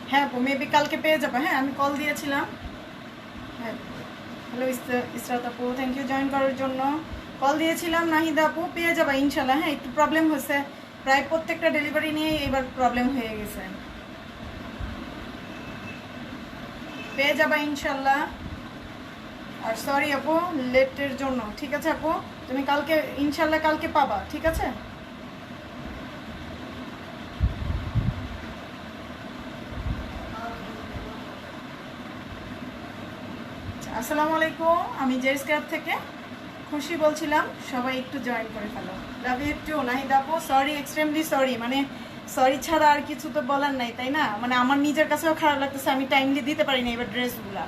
হ্যাঁ আপু মেবি কালকে পেয়ে যাবো। হ্যাঁ আমি কল দিয়েছিলাম। হ্যাঁ হ্যালো ইসরাত আপু, থ্যাংক ইউ জয়েন করার জন্য। কল দিয়েছিলাম নাহিদা আপু, পেয়ে যাবা ইনশাল্লাহ। হ্যাঁ একটু প্রবলেম হয়েছে, প্রায় প্রত্যেকটা ডেলিভারি নিয়ে এবার প্রবলেম হয়ে গেছে। পেয়ে যাবা ইনশাল্লাহ। আর সরি আপু লেটের জন্য। ঠিক আছে আপু, তুমি কালকে ইনশাল্লাহ কালকে পাবা, ঠিক আছে। আসসালামু আলাইকুম, আমি জেস ক্যাব থেকে খুশি বলছিলাম। সবাই একটু জয়েন করে ফেলো। লাভ ইউ টু নাহিদা আপু, সরি এক্সট্রিমলি সরি। মানে সরি ছাড়া আর কিছু তো বলার নাই, তাই না? মানে আমার নিজের কাছেও খারাপ লাগতেছে, আমি টাইমলি দিতে পারিনি এবার ড্রেসগুলা।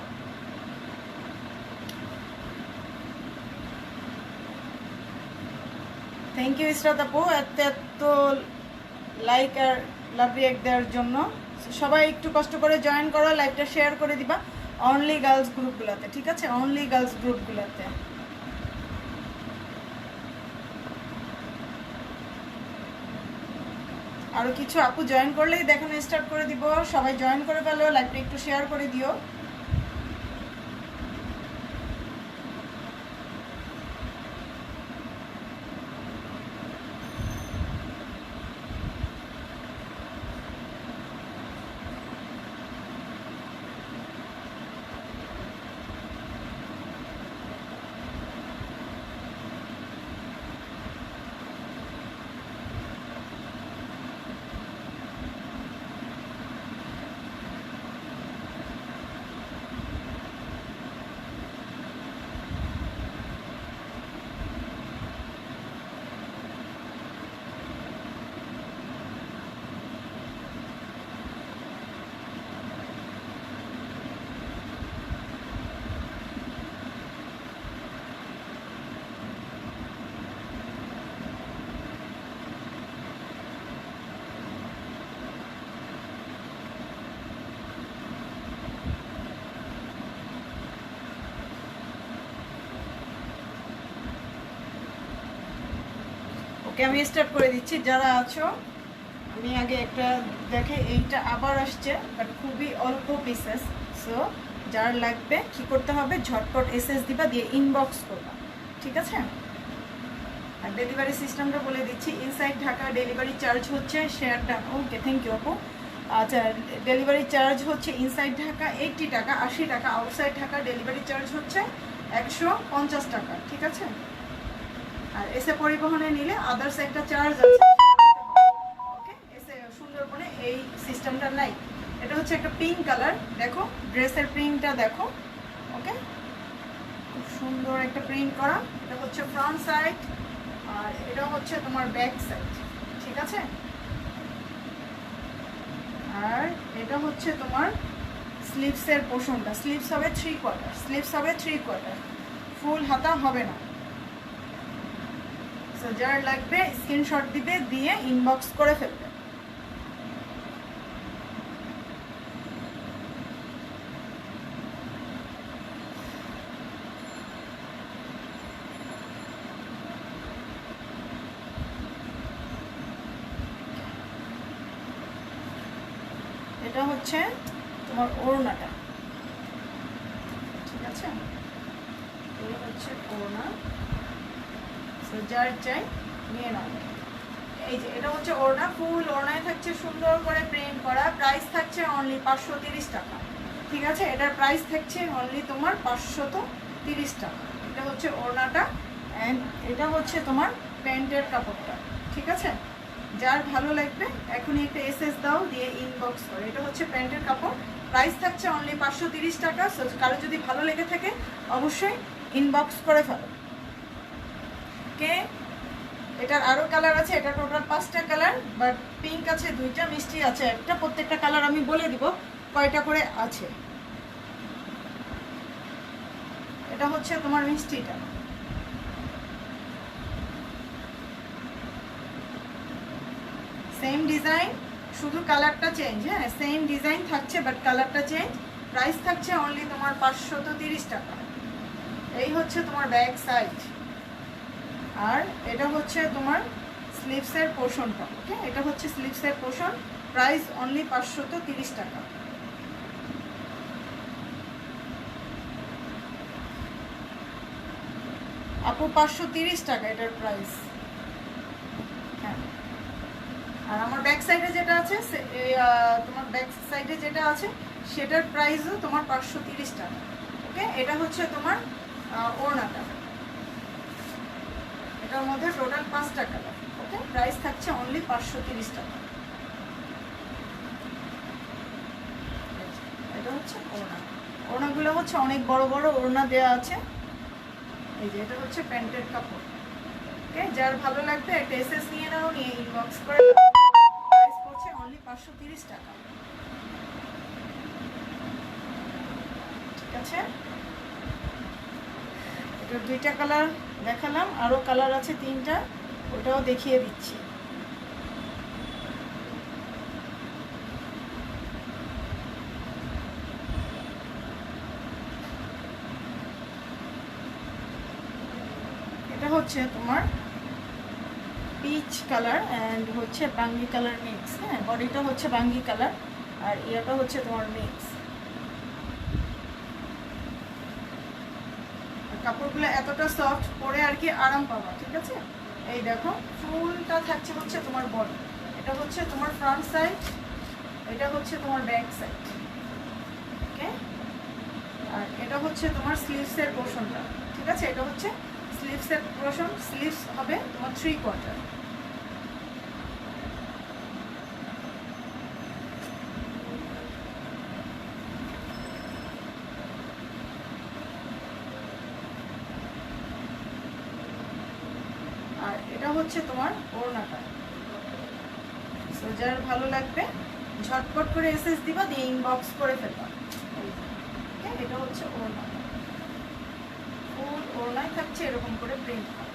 থ্যাংক ইউ ইসরাত আপু এত এত লাইক আর লাভ রিয়েক্ট দেওয়ার জন্য। সবাই একটু কষ্ট করে জয়েন করো, লাইভটা শেয়ার করে দিবা অনলি গার্লস গ্রুপগুলোতে, ঠিক আছে? অনলি গার্লস গ্রুপগুলোতে। আরও কিছু আপু জয়েন করলেই দেখানো স্টার্ট করে দিব। সবাই জয়েন করে ফেলো, লাইভটা একটু শেয়ার করে দিও। ওকে আমি স্টার্ট করে দিচ্ছি। যারা আছো আমি আগে একটা দেখে, এইটা আবার আসছে বাট খুবই অল্প পিসেস। সো যার লাগবে কি করতে হবে, ঝটপট এসএস দিবা, দিয়ে ইনবক্স করবা, ঠিক আছে? আর ডেলিভারি সিস্টেমটা বলে দিচ্ছি। ইনসাইড ঢাকা ডেলিভারি চার্জ হচ্ছে শেয়ারটা, ওকে থ্যাংক ইউ আপু। আচ্ছা ডেলিভারি চার্জ হচ্ছে ইনসাইড ঢাকা 80 টাকা 80 টাকা, আউটসাইড ঢাকা ডেলিভারি চার্জ হচ্ছে 150 টাকা, ঠিক আছে? আর এসে পরিবহনে নিলে আদার্স একটা চার্জ আছে, ওকে? এসে সুন্দরবনে এই সিস্টেমটা নাই। এটা হচ্ছে একটা পিঙ্ক কালার, দেখো ড্রেসের প্রিন্টটা দেখো, ওকে? খুব সুন্দর একটা প্রিন্ট করা। এটা হচ্ছে ফ্রন্ট সাইড আর এটা হচ্ছে তোমার ব্যাক সাইড, ঠিক আছে? আর এটা হচ্ছে তোমার স্লিভসের পোর্শনটা। স্লিভস হবে 3/4, স্লিভস হবে 3/4, ফুল হাতা হবে না। সো যার লাগবে স্ক্রিনশট দিবে, দিয়ে ইনবক্স করে ফেলবে। এটা হচ্ছে তোমার ওড়নাটা, ঠিক আছে? এই হচ্ছে ওড়না। সো যার চাই নিয়ে নাও। এই যে এটা হচ্ছে ওড়না, ফুল ওড়নায় থাকছে সুন্দর করে প্রিন্ট করা। প্রাইস থাকছে অনলি 530 টাকা, ঠিক আছে? এটার প্রাইস থাকছে অনলি তোমার 530 টাকা। এটা হচ্ছে ওড়নাটা অ্যান্ড এটা হচ্ছে তোমার প্যান্টের কাপড়টা, ঠিক আছে? যার ভালো লাগবে এখনই একটা এসএস দাও, দিয়ে ইনবক্স করো। এটা হচ্ছে প্যান্টের কাপড়, প্রাইস থাকছে অনলি 530 টাকা। সো কারো যদি ভালো লেগে থাকে অবশ্যই ইনবক্স করে ফেলো, কে? এটার আরও কালার আছে, এটা টোটাল 5টা কালার, বাট পিঙ্ক আছে 2টা, মিষ্টি আছে একটা। প্রত্যেকটা কালার আমি বলে দিব কয়টা করে আছে। এটা হচ্ছে তোমার মিষ্টিটা, সেম ডিজাইন, শুধু কালারটা চেঞ্জ। হ্যাঁ সেম ডিজাইন থাকছে বাট কালারটা চেঞ্জ। প্রাইস থাকছে অনলি তোমার 530 টাকা। এই হচ্ছে তোমার ব্যাক সাইড আর এটা হচ্ছে তোমার স্লিভসের পোর্শনটা, ওকে? এটা হচ্ছে স্লিভসের পোর্শন, প্রাইস অনলি 530 টাকা। আপু 530 টাকা এটার প্রাইস। হ্যাঁ, আর আমার ব্যাক সাইডে যেটা আছে তোমার ব্যাক সাইডে যেটা আছে সেটার প্রাইসও তোমার 530 টাকা। ওকে, এটা হচ্ছে তোমার ওড়নাটা, এটার মধ্যে টোটাল 5টা কালার। ওকে, প্রাইস থাকছে অনলি 530 টাকা। এটা হচ্ছে ওড়না, ওড়নাগুলো হচ্ছে অনেক বড় বড় ওড়না দেওয়া আছে। এই যে এটা হচ্ছে প্যান্টের কাপড়। ওকে, যার ভালো লাগবে একটা এসএস নিয়ে নাও, নিয়ে ইনবক্স করে দাও। প্রাইস পড়ছে অনলি 530 টাকা। ঠিক আছে, এটার 2টা কালার দেখালাম, আরো কালার আছে 3টা, ওটাও দেখিয়ে দিচ্ছি। এটা হচ্ছে তোমার পিচ কালার অ্যান্ড হচ্ছে বাঙ্গি কালার মিক্স। হ্যাঁ, বডিটা হচ্ছে বাঙ্গি কালার আর ইয়াটা হচ্ছে তোমার মিক্স। কাপড়গুলো এতটা সফট, পরে আর কি আরাম পাবা। ঠিক আছে, এই দেখো ফুলটা থাকছে হচ্ছে তোমার বডি, এটা হচ্ছে তোমার ফ্রন্ট সাইড, এটা হচ্ছে তোমার ব্যাক সাইড। ওকে, আর এটা হচ্ছে তোমার স্লিভসের পোর্শনটা। ঠিক আছে, এটা হচ্ছে স্লিভসের পোর্শন, স্লিভস হবে তোমার 3/4। আর এটা হচ্ছে তোমার ওড়নাটা। সো যার ভালো লাগবে ঝটপট করে এসএস দিবা, দিয়ে ইনবক্স করে ফেলবা। ওকে, এটা হচ্ছে ওড়না, ফুল ওড়নায় থাকছে এরকম করে প্রিন্ট করা।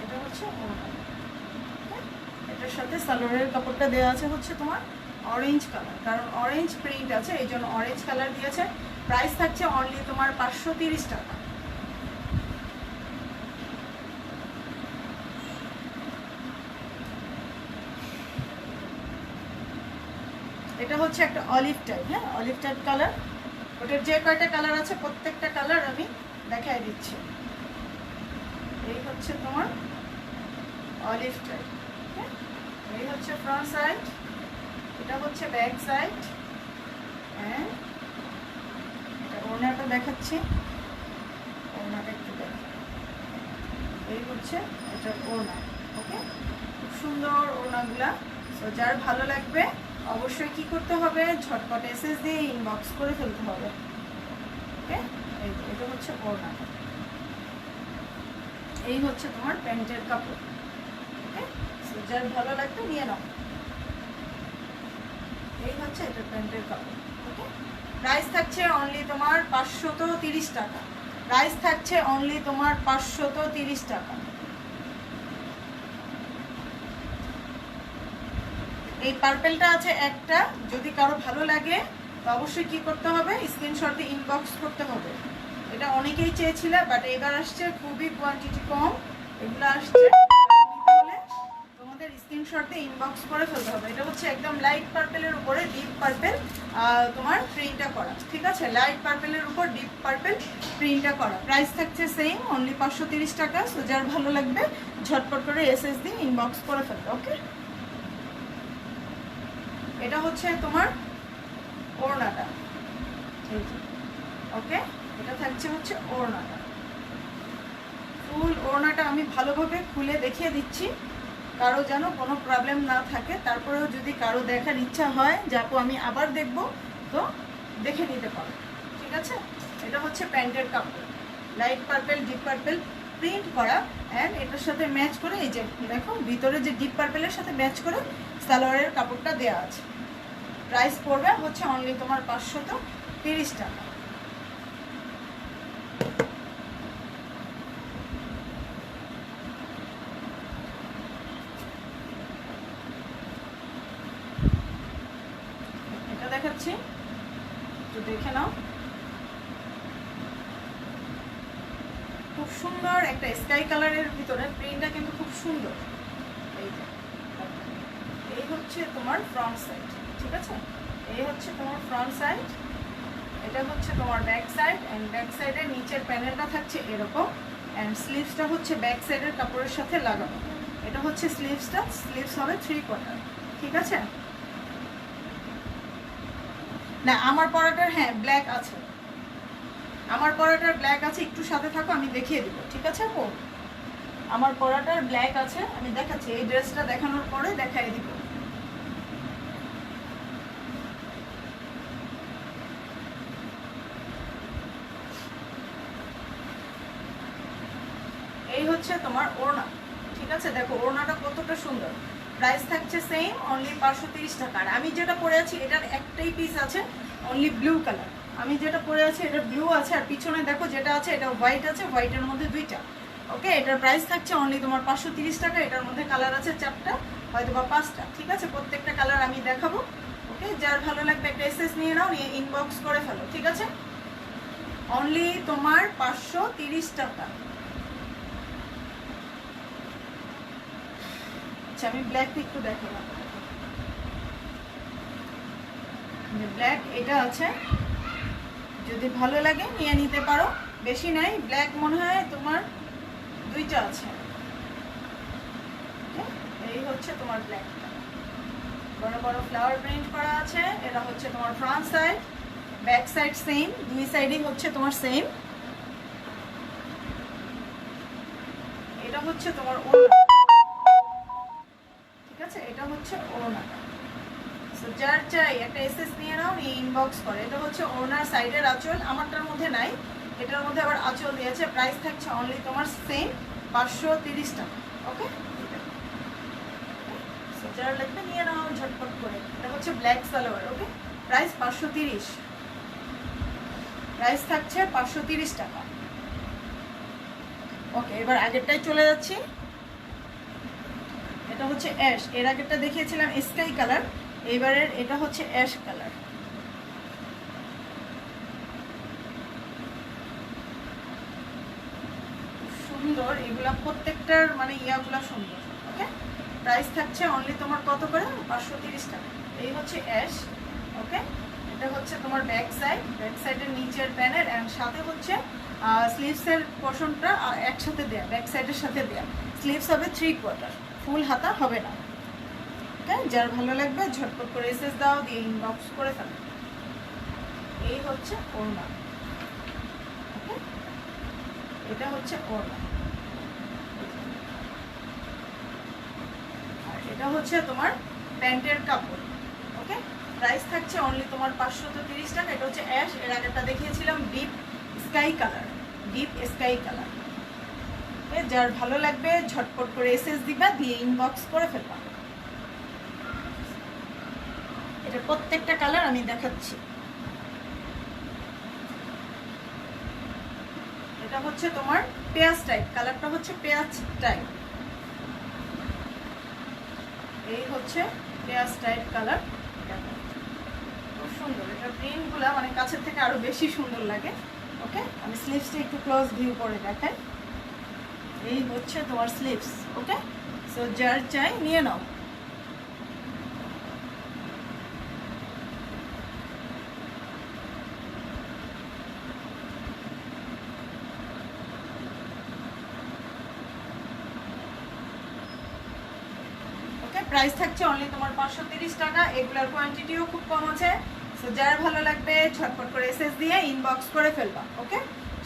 এটা হচ্ছে ওড়না। এটার সাথে সালোয়ারের কাপড়টা দেওয়া আছে হচ্ছে তোমার অরেঞ্জ কালার, কারণ অরেঞ্জ প্রিন্ট আছে এই জন্য অরেঞ্জ কালার দিয়েছে। প্রাইস থাকছে অনলি তোমার 530 টাকা। এটা হচ্ছে একটা অলিভ টাইপ। হ্যাঁ, অলিভ টাইপ কালার। ওটার যে কয়টা কালার আছে প্রত্যেকটা কালার আমি দেখাই দিচ্ছি। এই হচ্ছে তোমার অলিভ টাইপ। হ্যাঁ, এই হচ্ছে ফ্রন্ট সাইড, এটা হচ্ছে ব্যাক সাইড। হ্যাঁ, এটা ওড়নাটা দেখাচ্ছি, ওড়নাটা একটু দেখ। এই হচ্ছে এটা ওড়না। ওকে, খুব সুন্দর ওড়নাগুলা। তো যার ভালো লাগবে অবশ্যই কি করতে হবে, ঝটপট এসএস দিয়ে ইনবক্স করে ফেলতে হবে। ওকে, এটা হচ্ছে ওড়না, এই হচ্ছে তোমার প্যান্টের কাপড়। ওকে, সো যার ভালো লাগবে নিয়ে নাও। এই হচ্ছে এটা প্যান্টের কাপড়। ওকে, প্রাইস থাকছে অনলি তোমার 530 টাকা। প্রাইস থাকছে অনলি তোমার 530 টাকা। এই পার্পেলটা আছে একটা, যদি কারো ভালো লাগে তো অবশ্যই কি করতে হবে, স্ক্রিনশট দিয়ে ইনবক্স করতে হবে। এটা অনেকেই চেয়েছিল, বাট এবার আসছে খুবই কোয়ান্টিটি কম, এগুলো আসছে। তোমাদের স্ক্রিনশট দিয়ে ইনবক্স করে ফেলতে হবে। এটা হচ্ছে একদম লাইট পার্পেলের উপরে ডিপ পার্পেল তোমার প্রিন্টটা করা। ঠিক আছে, লাইট পার্পেলের উপর ডিপ পার্পেল প্রিন্টটা করা। প্রাইস থাকছে সেম, অনলি 530 টাকা। সো যার ভালো লাগবে ঝটপট করে এসএস দিয়ে ইনবক্স করে ফেলবে। ওকে, এটা হচ্ছে তোমার ওড়নাটা। ওকে, এটা থাকছে হচ্ছে ওড়নাটা, ফুল ওড়নাটা আমি ভালোভাবে খুলে দেখিয়ে দিচ্ছি, কারো যেন কোনো প্রবলেম না থাকে। তারপরেও যদি কারো দেখার ইচ্ছা হয় যে আপু আমি আবার দেখব, তো দেখে নিতে পারো। ঠিক আছে, এটা হচ্ছে প্যান্টের কাপড়, light purple deep purple print করা। অ্যান্ড এটার সাথে ম্যাচ করে এই যে দেখো ভিতরে যে ডিপ পার্পেলের সাথে ম্যাচ করে সালোয়ারের কাপড়টা দেওয়া আছে। প্রাইস পড়বে হচ্ছে অনলি তোমার 530 টাকা। এটা দেখাচ্ছি, একটু দেখে নাও। খুব সুন্দর একটা স্কাই কালারের ভিতরে প্রিন্টটা কিন্তু খুব সুন্দর। এই যে হচ্ছে তোমার ফ্রন্ট সাইড, ঠিক আছে? এই হচ্ছে তোমার ফ্রন্ট সাইড, এটা হচ্ছে তোমার ব্যাক সাইড, অ্যান্ড ব্যাক সাইডের নিচের প্যানেলটা থাকছে এরকম, অ্যান্ড স্লিভসটা হচ্ছে ব্যাক সাইডের কাপড়ের সাথে লাগানো। এটা হচ্ছে স্লিভসটা, স্লিভস হবে 3/4, ঠিক আছে? না আমার পরাটার হ্যাঁ ব্ল্যাক আছে, আমার পরাটার ব্ল্যাক আছে, একটু সাথে থাকো আমি দেখিয়ে দিব, ঠিক আছে আপু? আমার পরাটার ব্ল্যাক আছে, আমি দেখাচ্ছি, এই ড্রেসটা দেখানোর পরে দেখাই দিব। এই হচ্ছে তোমার ওড়না, ঠিক আছে? দেখো ওড়নাটা কতটা সুন্দর। প্রাইস থাকছে সেম, অনলি 530 টাকা। আর আমি যেটা পরে আছি এটার একটাই পিস আছে, অনলি ব্লু কালার। আমি যেটা পরে আছি এটা ব্লু আছে, আর পিছনে দেখো যেটা আছে এটা হোয়াইট আছে, হোয়াইটের মধ্যে দুইটা। ওকে, এটার প্রাইস থাকছে অনলি তোমার 530 টাকা। এটার মধ্যে কালার আছে 4টা, হয়তো বা 5টা, ঠিক আছে? প্রত্যেকটা কালার আমি দেখাবো। ওকে, যার ভালো লাগবে একটা এসএস নিয়ে নাও, নিয়ে ইনবক্স করে ফেলো, ঠিক আছে? অনলি তোমার 530 টাকা। আচ্ছা, আমি ব্ল্যাক একটু দেখাবো। ব্ল্যাক এটা আছে, যদি ভালো লাগে নিয়ে নিতে পারো, বেশি নাই। ব্ল্যাক মনে হয় তোমার 2টা আছে। এই হচ্ছে তোমার ব্ল্যাকটা, বড় বড় ফ্লাওয়ার প্রিন্ট করা আছে। এটা হচ্ছে তোমার front side, back side same, দুই সাইডই হচ্ছে তোমার সেম। এটা হচ্ছে তোমার ওড়না, ঠিক আছে? এটা হচ্ছে ওড়নাটা। সো যার চাই একটা এসএস নিয়ে নাও, নিয়ে ইনবক্স করে। এটা হচ্ছে ওড়নার সাইডের আঁচল, আমারটার মধ্যে নাই, এটার মধ্যে আবার আঁচল দিয়েছে। প্রাইস থাকছে অনলি তোমার সেম 530 টাকা। ওকে, সো যার লাগবে নিয়ে নাও ঝটপট করে। এটা হচ্ছে ব্ল্যাক সালোয়ার। ওকে, প্রাইস 530, প্রাইস থাকছে 530 টাকা। ওকে, এবার আগেরটাই চলে যাচ্ছি। এটা হচ্ছে অ্যাশ, এর আগেরটা দেখিয়েছিলাম স্কাই কালার, এইবারের এটা হচ্ছে অ্যাশ কালার। সুন্দর, এগুলা প্রত্যেকটার মানে ইয়াগুলা সুন্দর। ওকে, প্রাইস থাকছে অনলি তোমার কত করে? 530 টাকা। এই হচ্ছে অ্যাশ। ওকে, এটা হচ্ছে তোমার ব্যাক সাইড, ব্যাক সাইডের নিচের প্যানেল, এন্ড সাথে হচ্ছে স্লিভসের পোর্শনটা একসাথে দেয়া, ব্যাক সাইডের সাথে দেয়া। স্লিভস হবে 3/4, ফুল হাতা হবে না। ওকে, যার ভালো লাগবে ঝটপট করে এসএস দাও, দিয়ে ইনবক্স করে ফেলো। এই হচ্ছে ওড়না। ওকে, এটা হচ্ছে ওড়না, আর এটা হচ্ছে তোমার প্যান্টের কাপড়। ওকে, প্রাইস থাকছে অনলি তোমার 530 টাকা। এটা হচ্ছে অ্যাশ, এর আগেটা দেখিয়েছিলাম deep sky colour, deep sky colour. Okay, যার ভালো লাগবে ঝটপট করে এসএস দিবা, দিয়ে ইনবক্স করে ফেলবা। এটা প্রত্যেকটা কালার আমি দেখাচ্ছি। এটা হচ্ছে তোমার পেঁয়াজ টাইপ, কালারটা হচ্ছে পেঁয়াজ টাইপ। এই হচ্ছে পেঁয়াজ টাইপ কালার, খুব সুন্দর। এটা প্রিন্টগুলো মানে কাছের থেকে আরো বেশি সুন্দর লাগে। ওকে, আমি স্লিভসটা একটু ক্লোজ ভিউ করে দেখাই। এই হচ্ছে তোমার স্লিভস। ওকে, সো যার চাই নিয়ে নাও। প্রাইস থাকছে অনলি তোমার 530 টাকা। এগুলোর কোয়ান্টিটিও খুব কম আছে। সো যার ভালো লাগবে ঝটপট করে এসএস দিয়ে ইনবক্স করে ফেলবা। ওকে,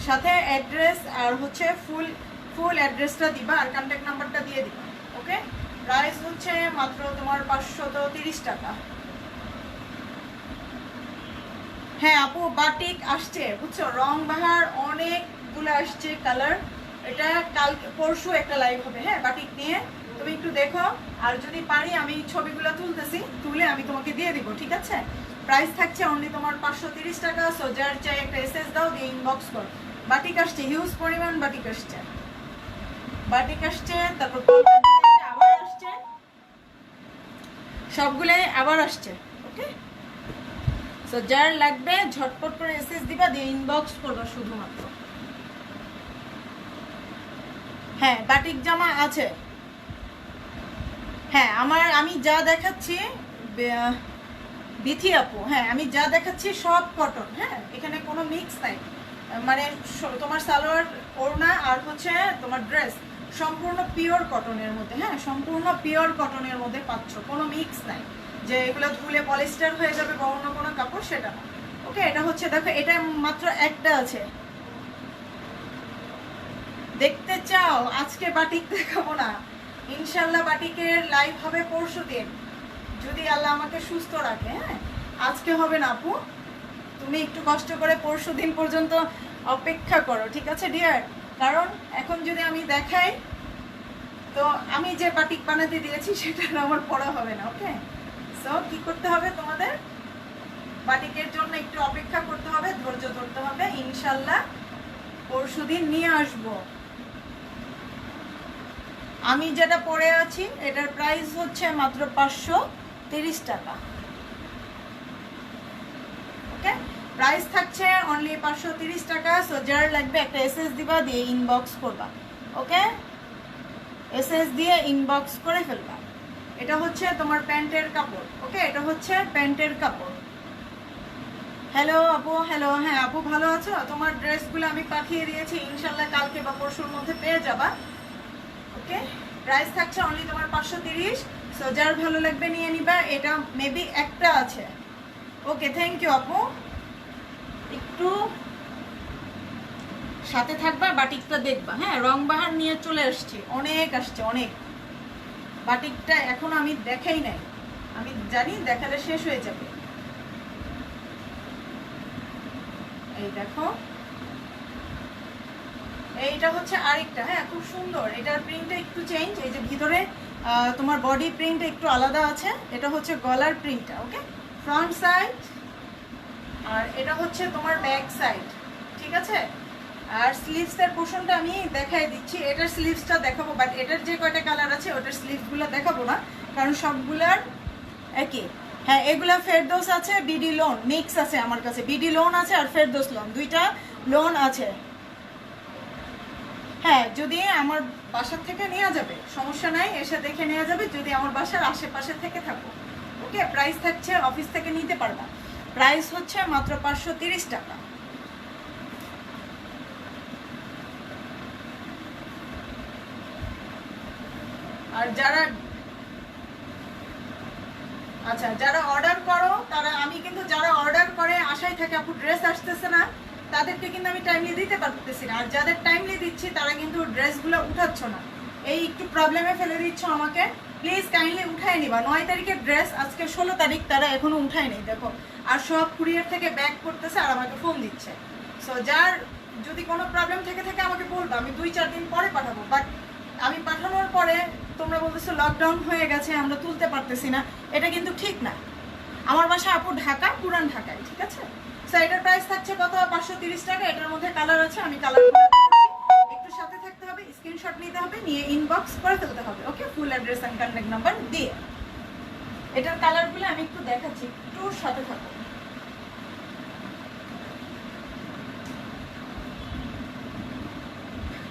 সাথে অ্যাড্রেস আর হচ্ছে ফুল অ্যাড্রেসটা দিবা, আর কন্ট্যাক্ট নাম্বারটা দিয়ে দিবা। ওকে, প্রাইস হচ্ছে মাত্র তোমার 530 টাকা। হ্যাঁ আপু, বাটিক আসছে বুঝছো, রং বাহার অনেকগুলো আসছে কালার। এটা কালকে পরশু একটা লাইভ হবে, হ্যাঁ বাটিক নিয়ে, তুমি একটু দেখো। আর যদি পারি আমি ছবিগুলো তুলতেছি, তুলে আমি তোমাকে দিয়ে দিব, ঠিক আছে? প্রাইস থাকছে অনলি তোমার 530 টাকা। সো যার চাই একটা এসএস দাও, দিয়ে ইনবক্স করো। বাটিক আসছে, হিউজ পরিমাণ বাটিক আসছে, বাটিক আসছে, তারপর আবার আসছে, সবগুলাই আবার আসছে। ওকে, সো যার লাগবে ঝটপট করে এসএস দিবা, দিয়ে ইনবক্স করবা শুধুমাত্র। হ্যাঁ বাটিক জামা আছে, হ্যাঁ আমি যা দেখাচ্ছি বিথি আপু, হ্যাঁ আমি যা দেখাচ্ছি সব কটন, হ্যাঁ এখানে কোনো মিক্স নাই। মানে তোমার সালোয়ার, ওড়না আর হচ্ছে তোমার ড্রেস সম্পূর্ণ পিওর কটনের মধ্যে, হ্যাঁ সম্পূর্ণ পিওর কটনের মধ্যে পাচ্ছ, কোনো মিক্স নাই যে এগুলো ধুলে পলিস্টার হয়ে যাবে বা অন্য কোনো কাপড়, সেটা না। ওকে, এটা হচ্ছে দেখো, এটা মাত্র একটা আছে। দেখতে চাও? আজকে বাটিক দেখাবো না, ইনশাল্লাহ বাটিকের লাইভ হবে পরশু দিন, যদি আল্লাহ আমাকে সুস্থ রাখে। হ্যাঁ আজকে হবে না আপু, তুমি একটু কষ্ট করে পরশু দিন পর্যন্ত অপেক্ষা করো, ঠিক আছে ডিয়ার? কারণ এখন যদি আমি দেখাই তো আমি যে বাটিক বানাতে দিয়েছি সেটা আমার পড়া হবে না। ওকে, সো কি করতে হবে তোমাদের? বাটিকের জন্য একটু অপেক্ষা করতে হবে, ধৈর্য ধরতে হবে, ইনশাল্লাহ পরশু দিন নিয়ে আসবো। আমি যেটা পরে আছি এটার প্রাইস হচ্ছে মাত্র 530 টাকা। ওকে, প্রাইস থাকছে অনলি 530 টাকা। সো যার লাগবে একটা এসএস দিবা, দিয়ে ইনবক্স করবা। ওকে, এসএস দিয়ে ইনবক্স করে ফেলবা। এটা হচ্ছে তোমার প্যান্টের কাপড়। ওকে, এটা হচ্ছে প্যান্টের কাপড়। হ্যালো আপু, হ্যালো, হ্যাঁ আপু ভালো আছো? তোমার ড্রেসগুলো আমি পাঠিয়ে দিয়েছি, ইনশাল্লাহ কালকে বা পরশুর মধ্যে পেয়ে যাবা। ওকে, প্রাইস থাকছে অনলি তোমার 530। সো যার ভালো লাগবে নিয়ে নিবা, এটা মেবি একটা আছে। ওকে, থ্যাংক ইউ আপু, একটু সাথে থাকবা, বাটিকটা দেখবা। হ্যাঁ, রং বাহার নিয়ে চলে আসছি, অনেক আসছে অনেক। বাটিকটা এখন আমি দেখাই নাই, আমি জানি দেখালে শেষ হয়ে যাবে। এই দেখো, এইটা হচ্ছে আরেকটা, হ্যাঁ খুব সুন্দর। এটার প্রিন্টটা একটু চেঞ্জ, এই যে ভিতরে তোমার বডি প্রিন্টটা একটু আলাদা আছে। এটা হচ্ছে গলার প্রিন্টটা। ওকে, ফ্রন্ট সাইড, আর এটা হচ্ছে তোমার ব্যাক সাইড, ঠিক আছে? আর স্লিভসের পোর্শনটা আমি দেখাই দিচ্ছি, এটার স্লিভসটা দেখাবো, বাট এটার যে কয়টা কালার আছে ওটার স্লিভসগুলো দেখাবো না, কারণ সবগুলার একই। হ্যাঁ, এগুলা ফেরদৌস আছে, বিডি লোন মিক্স আছে আমার কাছে, বিডি লোন আছে আর ফেরদৌস লোন, দুইটা লোন আছে। হ্যাঁ, যদি আমার বাসার থেকে নেওয়া যাবে, সমস্যা নাই, এসে দেখে নেওয়া যাবে যদি আমার বাসার আশেপাশে থেকে থাকো। ওকে, প্রাইস থাকছে, অফিস থেকে নিতে পারবা, প্রাইস হচ্ছে মাত্র 530 টাকা। আর যারা আচ্ছা যারা অর্ডার করো তারা, আমি কিন্তু যারা অর্ডার করে আশায় থাকে আপু ড্রেস আসতেছে না, তাদেরকে কিন্তু আমি টাইমলি দিতে পারতেছি না। আর যাদের টাইমলি দিচ্ছি তারা কিন্তু ড্রেসগুলো উঠাচ্ছ না, এই একটু প্রবলেমে ফেলে দিচ্ছ আমাকে। প্লিজ কাইন্ডলি উঠায় নিবা। 9 তারিখের ড্রেস, আজকে 16 তারিখ, তারা এখনো উঠায় নেই দেখো। আর সব কুরিয়ার থেকে ব্যাক করতেছে আর আমাকে ফোন দিচ্ছে। সো যার যদি কোনো প্রবলেম থেকে থাকে আমাকে বলবো, আমি 2-4 দিন পরে পাঠাবো। বাট আমি পাঠানোর পরে তোমরা বলতেছো লকডাউন হয়ে গেছে, আমরা তুলতে পারতেছি না, এটা কিন্তু ঠিক না। আমার বাসা আপু ঢাকা, পুরান ঢাকায়, ঠিক আছে? সো এটার প্রাইস থাকছে কত? 530 টাকা। এটার মধ্যে কালার আছে, আমি কালার একটু সাথে থাকতে হবে, স্ক্রিনশট নিতে হবে, নিয়ে ইনবক্স করে ফেলতে হবে। Okay, full address and contact number দিয়ে। এটার কালারগুলো আমি একটু দেখাচ্ছি, একটু সাথে থাকো।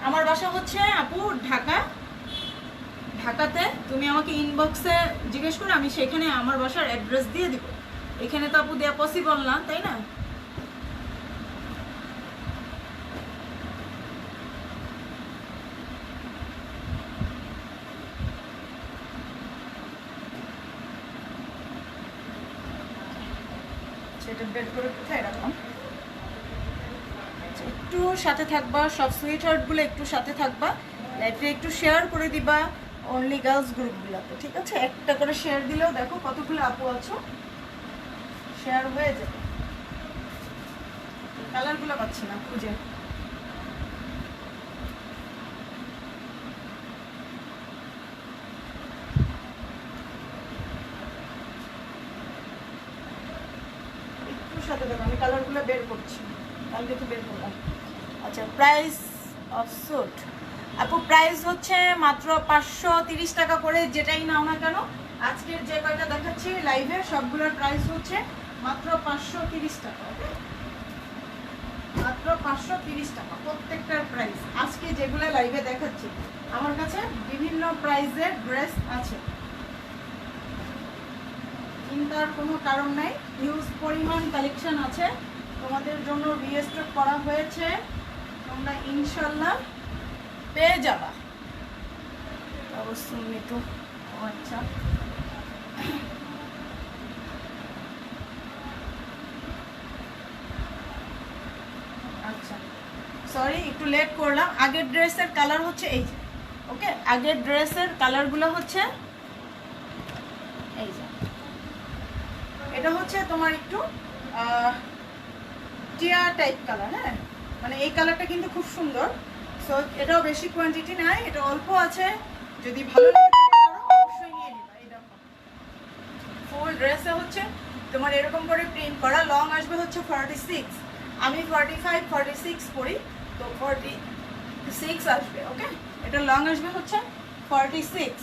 আমার বাসা হচ্ছে আপু ঢাকা, ঢাকাতে তুমি আমাকে ইনবক্সে জিজ্ঞেস করো, আমি সেখানে আমার বাসার অ্যাড্রেস দিয়ে দিব। এখানে তো আপু দেওয়া পসিবল না, তাই না? সেটা বের করে কোথায় রাখলাম? একটু সাথে থাকবা, সব সুইট হার্টগুলো একটু সাথে থাকবা, লাইভটা একটু শেয়ার করে দিবা অনলি গার্লস গ্রুপগুলোতে, ঠিক আছে? একটা করে শেয়ার দিলেও দেখো কতগুলো আপু আছো, শেয়ার হয়ে যাবে। কালারগুলো পাচ্ছি না খুঁজে। একটু সাথে দেখো, আমি কালারগুলো বের করছি, কালকে তো বের করলাম। আচ্ছা, প্রাইস অফ স্যুট আপু প্রাইস হচ্ছে মাত্র 530 টাকা করে, যেটাই নাও না কেন। আজকের যে কয়টা দেখাচ্ছি লাইভে সবগুলোর প্রাইস হচ্ছে মাত্র 530 টাকা। ওকে, মাত্র 530 টাকা প্রত্যেকটার প্রাইস। আজকে যেগুলো লাইভে দেখাচ্ছি আমার কাছে বিভিন্ন প্রাইসের ড্রেস আছে, চিন্তার কোনো কারণ নাই, হিউজ পরিমাণ কালেকশন আছে, তোমাদের জন্য রিস্টক করা হয়েছে, তোমরা ইনশাল্লাহ পেয়ে যাবা। অবশ্যই মিতু, আচ্ছা আচ্ছা সরি একটু লেট করলাম। আগের ড্রেসের কালার হচ্ছে এই যে, ওকে আগের ড্রেসের কালারগুলো হচ্ছে এই যে, এটা হচ্ছে তোমার একটু টিয়া টাইপ কালার, হ্যাঁ মানে এই কালারটা কিন্তু খুব সুন্দর। সো এটাও বেশি কোয়ান্টিটি নাই, এটা অল্প আছে, যদি ভালো লাগে অবশ্যই নিয়ে নিবা। এই দেখো ফুল ড্রেসে হচ্ছে তোমার এরকম করে প্রিন্ট করা, লং আসবে হচ্ছে 46, আমি 45 46 পরি, তো 46 আসবে, ওকে এটা লং আসবে হচ্ছে 46।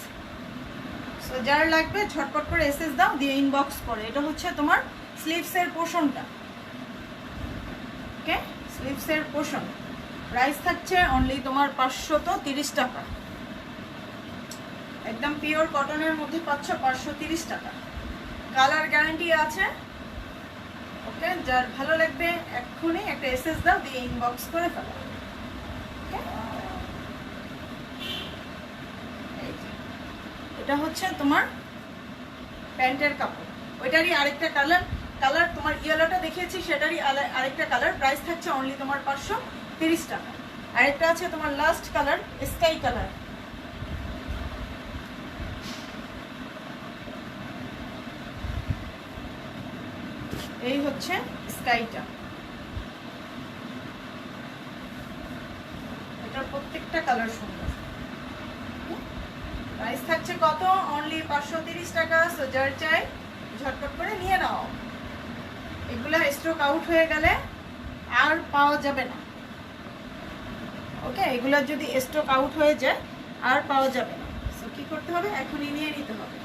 সো যার লাগবে ঝটপট করে এসএস দাও, দিয়ে ইনবক্স করে। এটা হচ্ছে তোমার স্লিভসের পোর্শনটা, ওকে স্লিভসের পোর্শন, প্রাইস থাকছে অনলি তোমার 530 টাকা, একদম পিওর কটনের মধ্যে পাচ্ছ 530 টাকা, কালার গ্যারান্টি আছে, ওকে যার ভালো লাগবে এক্ষুনি একটা এসএস দাও, দিয়ে ইনবক্স করে ফেলো। এটা হচ্ছে তোমার প্যান্টের কাপড়, ওইটারই আরেকটা কালার তোমার ইয়েলোটা দেখিয়েছি সেটারই আরেকটা কালার, প্রাইস থাকছে অনলি তোমার 530 টাকা। আরেকটা আছে তোমার লাস্ট কালার স্কাই কালার, এই হচ্ছে স্কাইটা, এটার প্রত্যেকটা কালার সুন্দর, প্রাইস থাকছে কত অনলি 530 টাকা। সো যার চাই ঝটপট করে নিয়ে নাও, এগুলা স্টক আউট হয়ে গেলে আর পাওয়া যাবে না, ওকে এগুলা যদি স্টক আউট হয়ে যায় আর পাওয়া যাবে না। সো কি করতে হবে, এখনই নিয়ে নিতে হবে।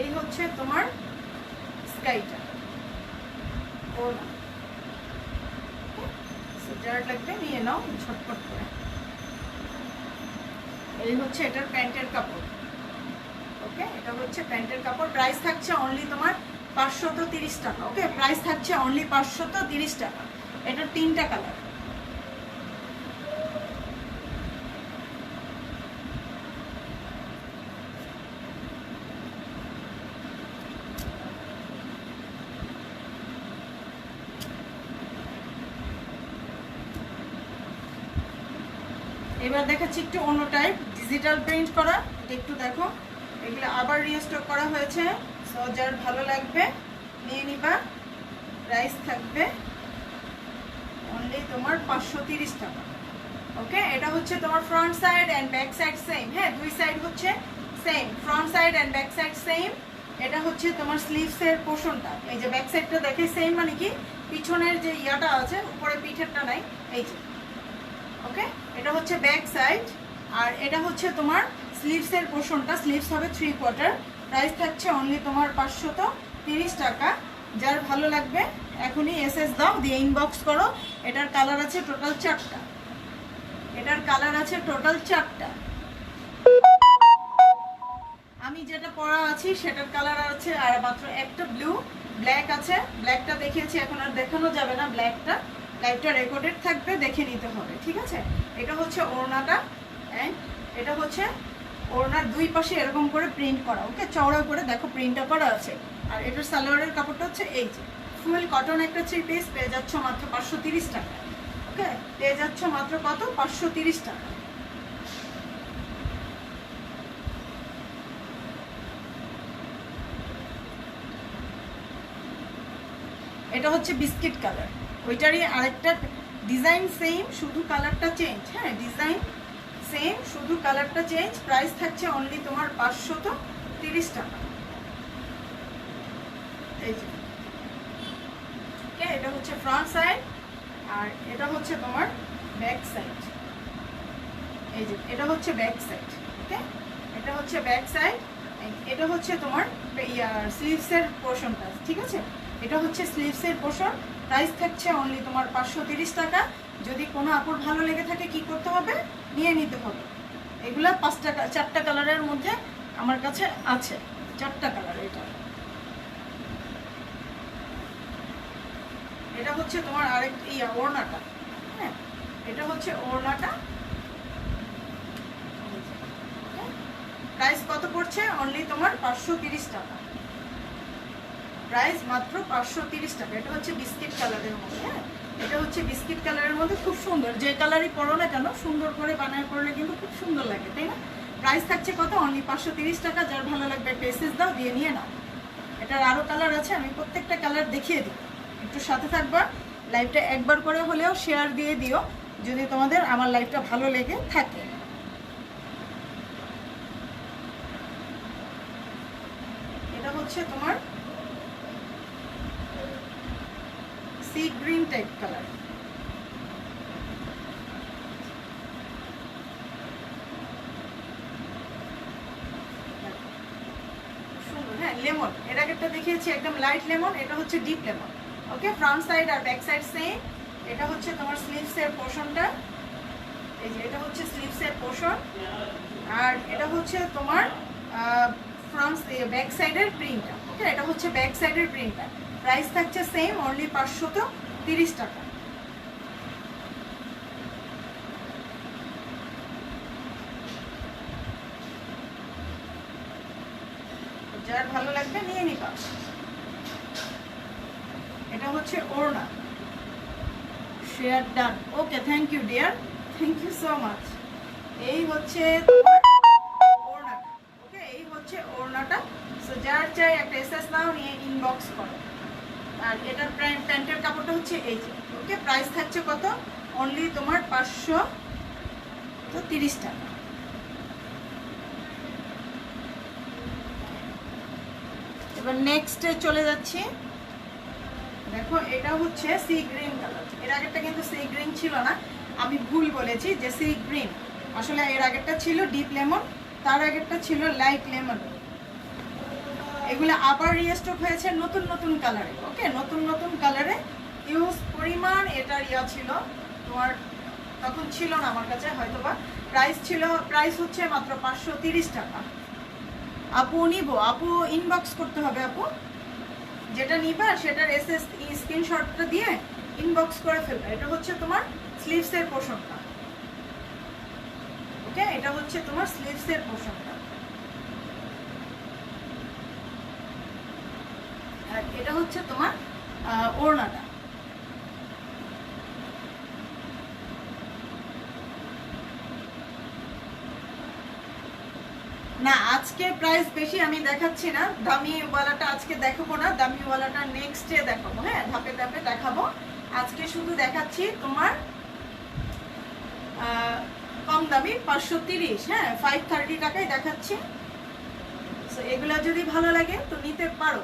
এই হচ্ছে তোমার স্কাইটা, যার লাগবে নিয়ে নাও ঝটপট করে। এই হচ্ছে এটার প্যান্টের কাপড়, ওকে এটা হচ্ছে প্যান্টের কাপড়, প্রাইস থাকছে অনলি তোমার 530 টাকা, ওকে প্রাইস থাকছে অনলি 530 টাকা। এটার 3টা কালার, এবার দেখাচ্ছি একটু অন্য টাইপ ডিজিটাল প্রিন্ট করা, এটা একটু দেখো, এগুলো আবার রিস্টক করা হয়েছে। সো যার ভালো লাগবে নিয়ে নিবা, প্রাইস থাকবে অনলি তোমার 530 টাকা, ওকে এটা হচ্ছে তোমার front side and back side same, হ্যাঁ দুই সাইড হচ্ছে same, front side and back side same. এটা হচ্ছে তোমার স্লিভসের পোর্শনটা, এই যে ব্যাক সাইডটা দেখে সেম, মানে কি পিছনের যে ইয়াটা আছে উপরে পিঠেরটা নাই, এই যে ওকে এটা হচ্ছে ব্যাক সাইড, আর এটা হচ্ছে তোমার স্লিভসের পোর্শনটা, স্লিভস হবে 3/4, প্রাইস থাকছে অনলি তোমার 530 টাকা। যার ভালো লাগবে এখনই এসএস দাও, দিয়ে ইনবক্স করো। এটার কালার আছে টোটাল 4টা, এটার কালার আছে টোটাল 4টা, আমি যেটা পরা আছি সেটার কালার আছে আর মাত্র একটা ব্লু, ব্ল্যাক আছে, ব্ল্যাকটা দেখিয়েছি এখন আর দেখানো যাবে না, ব্ল্যাকটা লাইভটা রেকর্ডেড থাকবে, দেখে নিতে হবে, ঠিক আছে। এটা হচ্ছে ওড়নাটা, এন্ড এটা হচ্ছে ওড়নার দুই পাশে এরকম করে প্রিন্ট করা, ওকে চওড়া করে দেখো প্রিন্টটা করা আছে। আর এটার সালোয়ারের কাপড়টা হচ্ছে এই যে ফুল কটন একটা 3 পিস, পেয়ে যাচ্ছ মাত্র 530 টাকা, ওকে পেয়ে যাচ্ছ মাত্র কত 530 টাকা। এটা হচ্ছে বিস্কিট কালার, ওইটারই আরেকটা ডিজাইন সেম, শুধু কালারটা চেঞ্জ, হ্যাঁ ডিজাইন সেম শুধু কালারটা চেঞ্জ, প্রাইস থাকছে অনলি তোমার 530 টাকা। এই যে ওকে এটা হচ্ছে ফ্রন্ট সাইড, আর এটা হচ্ছে তোমার ব্যাক সাইড, এই যে এটা হচ্ছে ব্যাক সাইড, ওকে এটা হচ্ছে ব্যাক সাইড, এটা হচ্ছে তোমার স্লিভসের পোর্শনটা, ঠিক আছে এটা হচ্ছে স্লিভসের পোর্শন, প্রাইস থাকছে অনলি তোমার 530 টাকা। যদি কোনো আপুর ভালো লেগে থাকে কি করতে হবে, নিয়ে নিতে হবে। এগুলা 4টা কালারের মধ্যে আমার কাছে আছে, চারটা কালার। এটা হচ্ছে তোমার আরেক ওড়নাটা। হ্যাঁ, এটা হচ্ছে ওড়নাটা। প্রাইস কত পড়ছে? অনলি তোমার 530 টাকা। প্রাইস মাত্র 530 টাকা। এটা হচ্ছে বিস্কিট কালারের মধ্যে। হ্যাঁ, এটা হচ্ছে বিস্কিট কালারের মধ্যে, খুব সুন্দর। যে কালারই পরো না কেন সুন্দর করে বানায় পরলে কিন্তু খুব সুন্দর লাগে, তাই না? প্রাইস থাকছে কত? অনলি 530 টাকা। যার ভালো লাগবে একটা এসএস দাও, দিয়ে নিয়ে নাও। এটার আরও কালার আছে, আমি প্রত্যেকটা কালার দেখিয়ে দিই। একটু সাথে থাকবা। লাইভটা একবার করে হলেও শেয়ার দিয়ে দিও যদি তোমাদের আমার লাইভটা ভালো লেগে থাকে। এটা হচ্ছে তোমার সি গ্রিন টাইপ কালার। সুন্দর। হ্যাঁ, লেমন। এর আগেরটা দেখিয়েছি একদম লাইট লেমন, এটা হচ্ছে ডিপ লেমন। ওকে, ফ্রন্ট সাইড আর ব্যাক সাইড সেম। এটা হচ্ছে তোমার স্লিভসের পোর্শনটা। এই যে এটা হচ্ছে স্লিভসের পোর্শন, আর এটা হচ্ছে তোমার ফ্রন্ট ব্যাক সাইডের প্রিন্টটা। ওকে, এটা হচ্ছে ব্যাক সাইডের প্রিন্টটা। প্রাইস থাকছে সেম, অনলি 530 টাকা। যার ভালো লাগবে নিয়ে নিবা। এটা হচ্ছে ওড়না। Share done. Okay, thank you dear, thank you so much. এই হচ্ছে ওড়নাটা। ওকে, এই হচ্ছে ওড়নাটা। সো যার চাই একটা এসএস নাও, নিয়ে ইনবক্স করো। আর এটার প্যান্টের কাপড়টা হচ্ছে এই যে। ওকে, প্রাইস থাকছে কত? অনলি তোমার 530 টাকা। এবার নেক্সটে চলে যাচ্ছি। দেখো, এটা হচ্ছে সি গ্রিন কালার। এর আগেরটা কিন্তু সি গ্রিন ছিল না, আমি ভুল বলেছি যে সি গ্রিন। আসলে এর আগেরটা ছিল ডিপ লেমন, তার আগেরটা ছিল লাইট লেমন। এগুলো আবার রিস্টক হয়েছে নতুন নতুন কালারে। ওকে, নতুন নতুন কালারে ইউজ পরিমাণ। এটার ছিল তোমার, তখন ছিল না আমার কাছে হয়তোবা। প্রাইস হচ্ছে মাত্র 530 টাকা। আপু নিব, আপু ইনবক্স করতে হবে। আপু যেটা নিবা সেটার এসএস স্ক্রিনশটটা দিয়ে ইনবক্স করে ফেলবে। এটা হচ্ছে তোমার স্লিভসের পোর্শনটা। ওকে, এটা হচ্ছে তোমার স্লিভসের পোর্শনটা। আর এটা হচ্ছে তোমার ওড়নাটা। না, আজকে প্রাইস বেশি আমি দেখাচ্ছি না। দামিওয়ালাটা আজকে দেখাবো না, দামিওয়ালাটা নেক্সটে দেখাবো। হ্যাঁ, ধাপে ধাপে দেখাবো। আজকে শুধু দেখাচ্ছি তোমার কম দামি 530। হ্যাঁ, 530 টাকায় দেখাচ্ছি। সো এগুলা যদি ভালো লাগে তো নিতে পারো।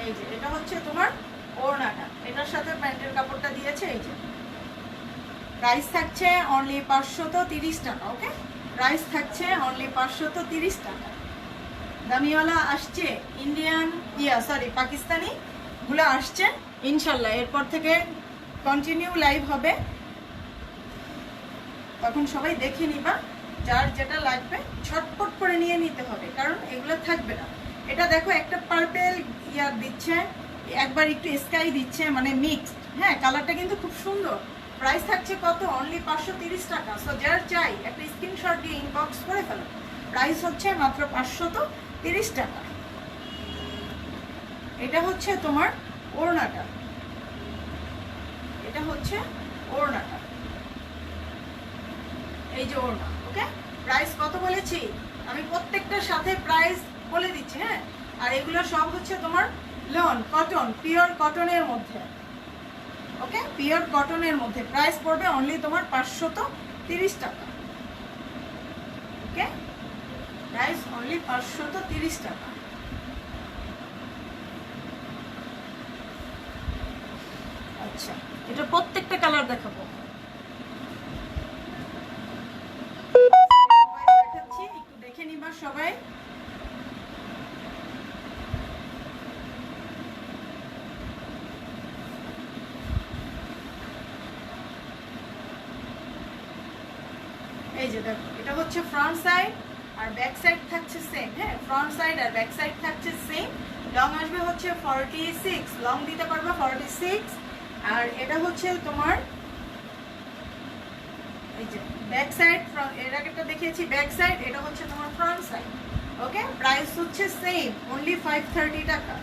এই যে এটা হচ্ছে তোমার ওড়নাটা, এটার সাথে প্যান্টের কাপড়টা দিয়েছে। এই যে প্রাইস থাকছে অনলি 530 টাকা। ওকে, প্রাইস থাকছে অনলি 530 টাকা। দামিওয়ালা আসছে, ইন্ডিয়ান পাকিস্তানি গুলো আসছে ইনশাল্লাহ। এরপর থেকে কন্টিনিউ লাইভ হবে, তখন সবাই দেখে নিবা। যার যেটা লাগবে ছটপট করে নিয়ে নিতে হবে, কারণ এগুলো থাকবে না। এটা দেখো, একটা পার্পেল দিচ্ছে, একবার একটু স্কাই দিচ্ছে, মানে মিক্সড। হ্যাঁ, কালারটা কিন্তু খুব সুন্দর। প্রাইস থাকছে কত? অনলি 530 টাকা। সো যার চাই একটা স্ক্রিনশট দিয়ে ইনবক্স করে ফেলো। প্রাইস হচ্ছে মাত্র 530 টাকা। এটা হচ্ছে তোমার ওড়নাটা। এটা হচ্ছে ওড়নাটা, এই যে ওড়না। ওকে, প্রাইস কত বলেছি আমি? প্রত্যেকটার সাথে প্রাইস বলে দিচ্ছি। হ্যাঁ, আর এগুলো সব হচ্ছে তোমার লন কটন, পিওর কটনের মধ্যে। ওকে, পিওর কটনের মধ্যে। প্রাইস পড়বে অনলি তোমার 530 টাকা। ওকে, প্রাইস অনলি 530 টাকা। আচ্ছা, এটা প্রত্যেকটা কালার দেখাবো। দেখাচ্ছি, একটু দেখে নিবা সবাই। এই যে দেখো, এটা হচ্ছে ফ্রন্ট সাইড আর ব্যাক সাইড থাকছে সেম। হ্যাঁ, ফ্রন্ট সাইড আর ব্যাক সাইড থাকছে সেম। লং আসবে হচ্ছে 46, লং দিতে পারবে 46। আর এটা হচ্ছে তোমার এই যে ব্যাক সাইড, এর আগেটা দেখিয়েছি ব্যাক সাইড, এটা হচ্ছে তোমার ফ্রন্ট সাইড। ওকে, প্রাইস হচ্ছে সেম, অনলি 530 টাকা।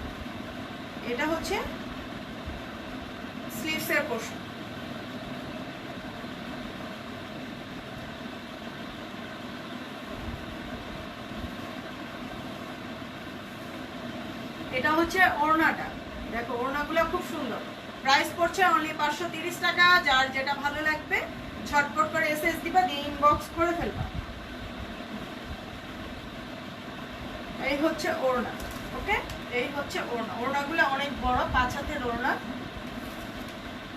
এটা হচ্ছে স্লিভসের পোর্শন। এটা হচ্ছে ওড়নাটা, দেখো ওড়নাগুলো খুব সুন্দর। প্রাইস পড়ছে অনলি 530 টাকা। যার যেটা ভালো লাগবে ঝটপট করে এসএস দিবা, দিয়ে ইনবক্স করে ফেলবা। এই হচ্ছে ওড়না। ওকে, এই হচ্ছে ওড়না। ওড়নাগুলো অনেক বড়, 5 হাতের ওড়না।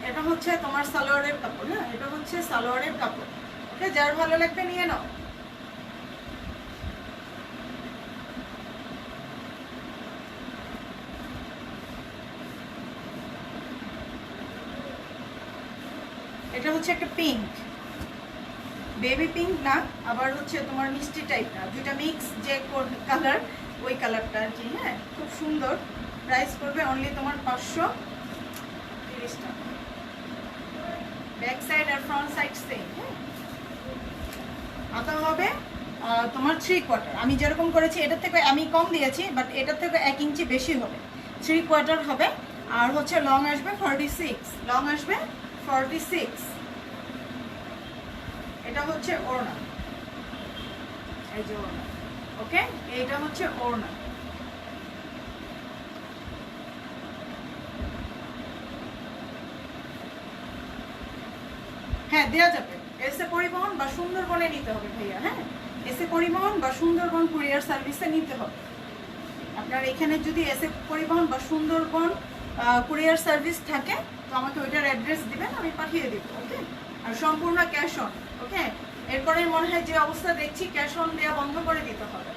এটা হচ্ছে তোমার সালোয়ারের কাপড়। হ্যাঁ, এটা হচ্ছে সালোয়ারের কাপড়। ওকে, যার ভালো লাগবে নিয়ে নাও। এটা হচ্ছে একটা পিঙ্ক, বেবি পিঙ্ক না, আবার হচ্ছে তোমার মিষ্টি টাইপ না, দুইটা মিক্স যে কালার, ওই কালারটা আর কি। হ্যাঁ, খুব সুন্দর। প্রাইস পড়বে অনলি তোমার 530 টাকা। ব্যাক সাইড আর ফ্রন্ট সাইড সেম। হ্যাঁ, আতা হবে তোমার 3/4। আমি যেরকম করেছি এটার থেকে আমি কম দিয়েছি, বাট এটার থেকে 1 ইঞ্চি বেশি হবে, 3/4 হবে। আর হচ্ছে লং আসবে 46, লং আসবে 46। এটা হচ্ছে ওড়না, এই যে ওড়না। ওকে, এইটা হচ্ছে ওড়না। হ্যাঁ, দেওয়া যাবে। এসে পরিবহন বা সুন্দরবনে নিতে হবে ভাইয়া। হ্যাঁ, এসে পরিবহন বা সুন্দরবন কুরিয়ার সার্ভিসে নিতে হবে। আপনার এখানে যদি এসে পরিবহন বা সুন্দরবন কুরিয়ার সার্ভিস থাকে তো আমাকে ওইটার অ্যাড্রেস দিবেন, আমি পাঠিয়ে দিব। ওকে, আর সম্পূর্ণ ক্যাশ অন। ওকে, এরপরে মনে হয় যে অবস্থা দেখছি ক্যাশ অন দেওয়া বন্ধ করে দিতে হবে,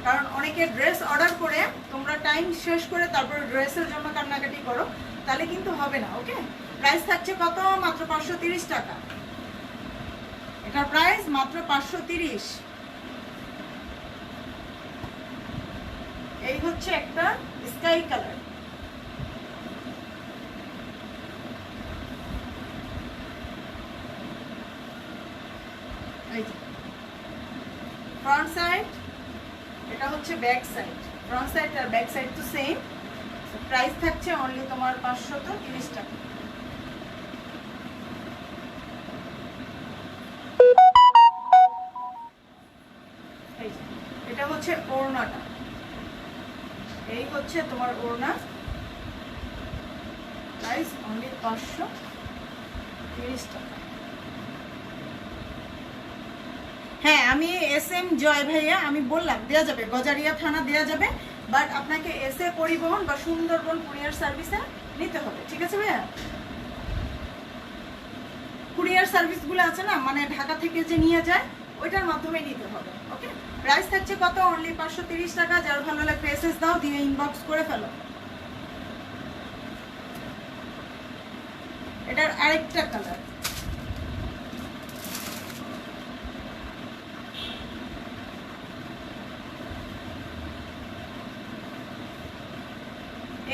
কারণ অনেকে ড্রেস অর্ডার করে তোমরা টাইম শেষ করে তারপর ড্রেসের জন্য কান্নাকাটি করো, তাহলে কিন্তু হবে না। ওকে, প্রাইস থাকছে কত? মাত্র 530 টাকা। এটার প্রাইস মাত্র 530। এই হচ্ছে একটা স্কাই কালার। ফ্রন্ট সাইড, এটা হচ্ছে ব্যাক সাইড। ফ্রন্ট সাইড আর ব্যাক সাইড তো সেম। প্রাইস থাকছে অনলি তোমার 530 টাকা। এটা হচ্ছে ওড়নাটা, এই হচ্ছে তোমার ওড়না। প্রাইস অনলি 530 টাকা। হ্যাঁ, আমি SM জয় ভাইয়া, আমি বললাম দেওয়া যাবে, গজারিয়া থানা দেওয়া যাবে, বাট আপনাকে এসে পরিবহন বা সুন্দরবন কুরিয়ার সার্ভিসে নিতে হবে। ঠিক আছে ভাইয়া? কুরিয়ার সার্ভিসগুলো আছে না, মানে ঢাকা থেকে যে নিয়ে যায় ওইটার মাধ্যমে নিতে হবে। ওকে, প্রাইস থাকছে কত? অনলি 530 টাকা। যার ভালো লাগবে এসএস দাও, দিয়ে ইনবক্স করে ফেলো। এটার আরেকটা কালার,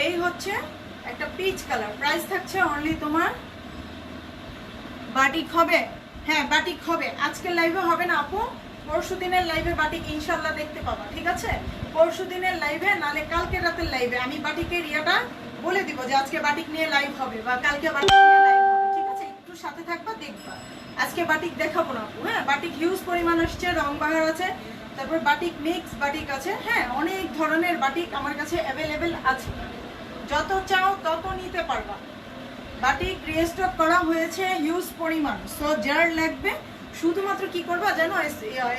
এই হচ্ছে একটা পিচ কালার। প্রাইস থাকছে অনলি তোমার, বাটিক হবে। হ্যাঁ, বাটিক হবে। আজকের লাইভে হবে না আপু, পরশু দিনের লাইভে বাটিক ইনশাল্লাহ দেখতে পাবা। ঠিক আছে, পরশু দিনের লাইভে, নালে কালকে রাতের লাইভে আমি বাটিকের ইয়াটা বলে দিব যে আজকে বাটিক নিয়ে লাইভ হবে বা কালকে বাটিক নিয়ে লাইভ হবে। ঠিক আছে, একটু সাথে থাকবা, দেখবা। আজকে বাটিক দেখাবো না আপু। হ্যাঁ, বাটিক হিউজ পরিমাণ আসছে, রং বাহার আছে, তারপর বাটিক মিক্স বাটিক আছে। হ্যাঁ, অনেক ধরনের বাটিক আমার কাছে অ্যাভেলেবেল আছে, যত চাও তত নিতে পারবা। বাটিক রিস্টক করা হয়েছে হিউজ পরিমাণ। সো যার লাগবে শুধুমাত্র কি করবা জানো,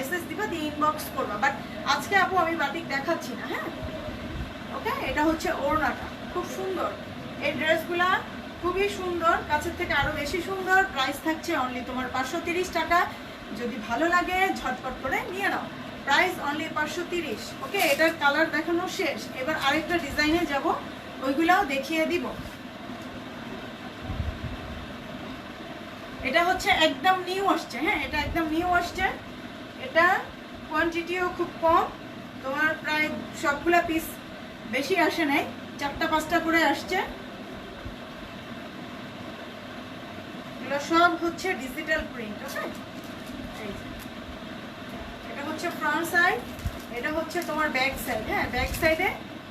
এসএস দিবা, দিয়ে ইনবক্স করবা। বাট আজকে আপু আমি বাটিক দেখাচ্ছি না। হ্যাঁ, ওকে, এটা হচ্ছে ওড়নাটা, খুব সুন্দর। এই ড্রেসগুলা খুবই সুন্দর, কাছের থেকে আরো বেশি সুন্দর। প্রাইস থাকছে অনলি তোমার 530 টাকা। যদি ভালো লাগে ঝটপট করে নিয়ে নাও। Price only 530। ওকে, এটার কালার দেখানো শেষ, এবার আরেকটা ডিজাইনে যাব, ওইগুলাও দেখিয়ে দিব। এটা হচ্ছে একদম নিউ আসছে। হ্যাঁ, এটা একদম নিউ আসছে। এটা কোয়ান্টিটিও খুব কম, তোমার প্রায় সবগুলা পিস বেশি আসে নাই, 4টা 5টা করে আসছে। এগুলো সব হচ্ছে ডিজিটাল প্রিন্ট। ওকে, এটা হচ্ছে ফ্রন্ট সাইড, এটা হচ্ছে তোমার ব্যাক সাইড। হ্যাঁ, ব্যাক সাইডে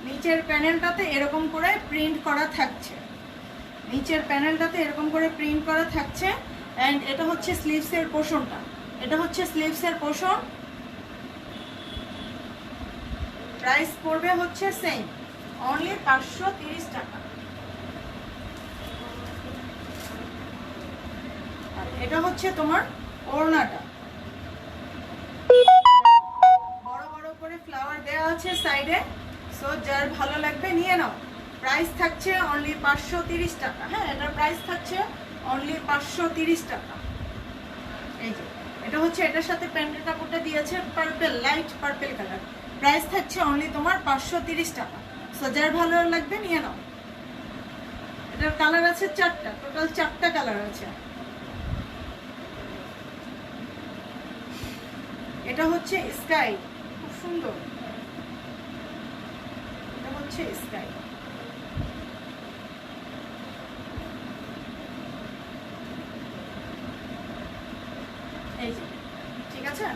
নিচের প্যানেলটাতে এরকম করে প্রিন্ট করা থাকছে, নিচের প্যানেলটাতে এরকম করে প্রিন্ট করা থাকছে। অ্যান্ড এটা হচ্ছে স্লিভসের পোর্শনটা, এটা হচ্ছে স্লিভসের পোর্শন। প্রাইস পড়বে হচ্ছে সেম, অনলি 530 টাকা। আর এটা হচ্ছে তোমার ওড়নাটা, বড় বড় করে ফ্লাওয়ার দেওয়া আছে সাইডে। সো যার ভালো লাগবে নিয়ে নাও। প্রাইস থাকছে অনলি 530 টাকা। হ্যাঁ, এটার প্রাইস থাকছে অনলি 530 টাকা। এই যে এটা হচ্ছে, এটার সাথে প্যান্টের কাপড়টা দিয়েছে purple, light purple colour. Price থাকছে অনলি তোমার 530 টাকা। সো যার ভালো লাগবে নিয়ে নাও। এটার কালার আছে 4টা, টোটাল 4টা কালার আছে। এটা হচ্ছে স্কাই, খুব সুন্দর। এটা হচ্ছে স্কাই। এই যে, ঠিক আছে,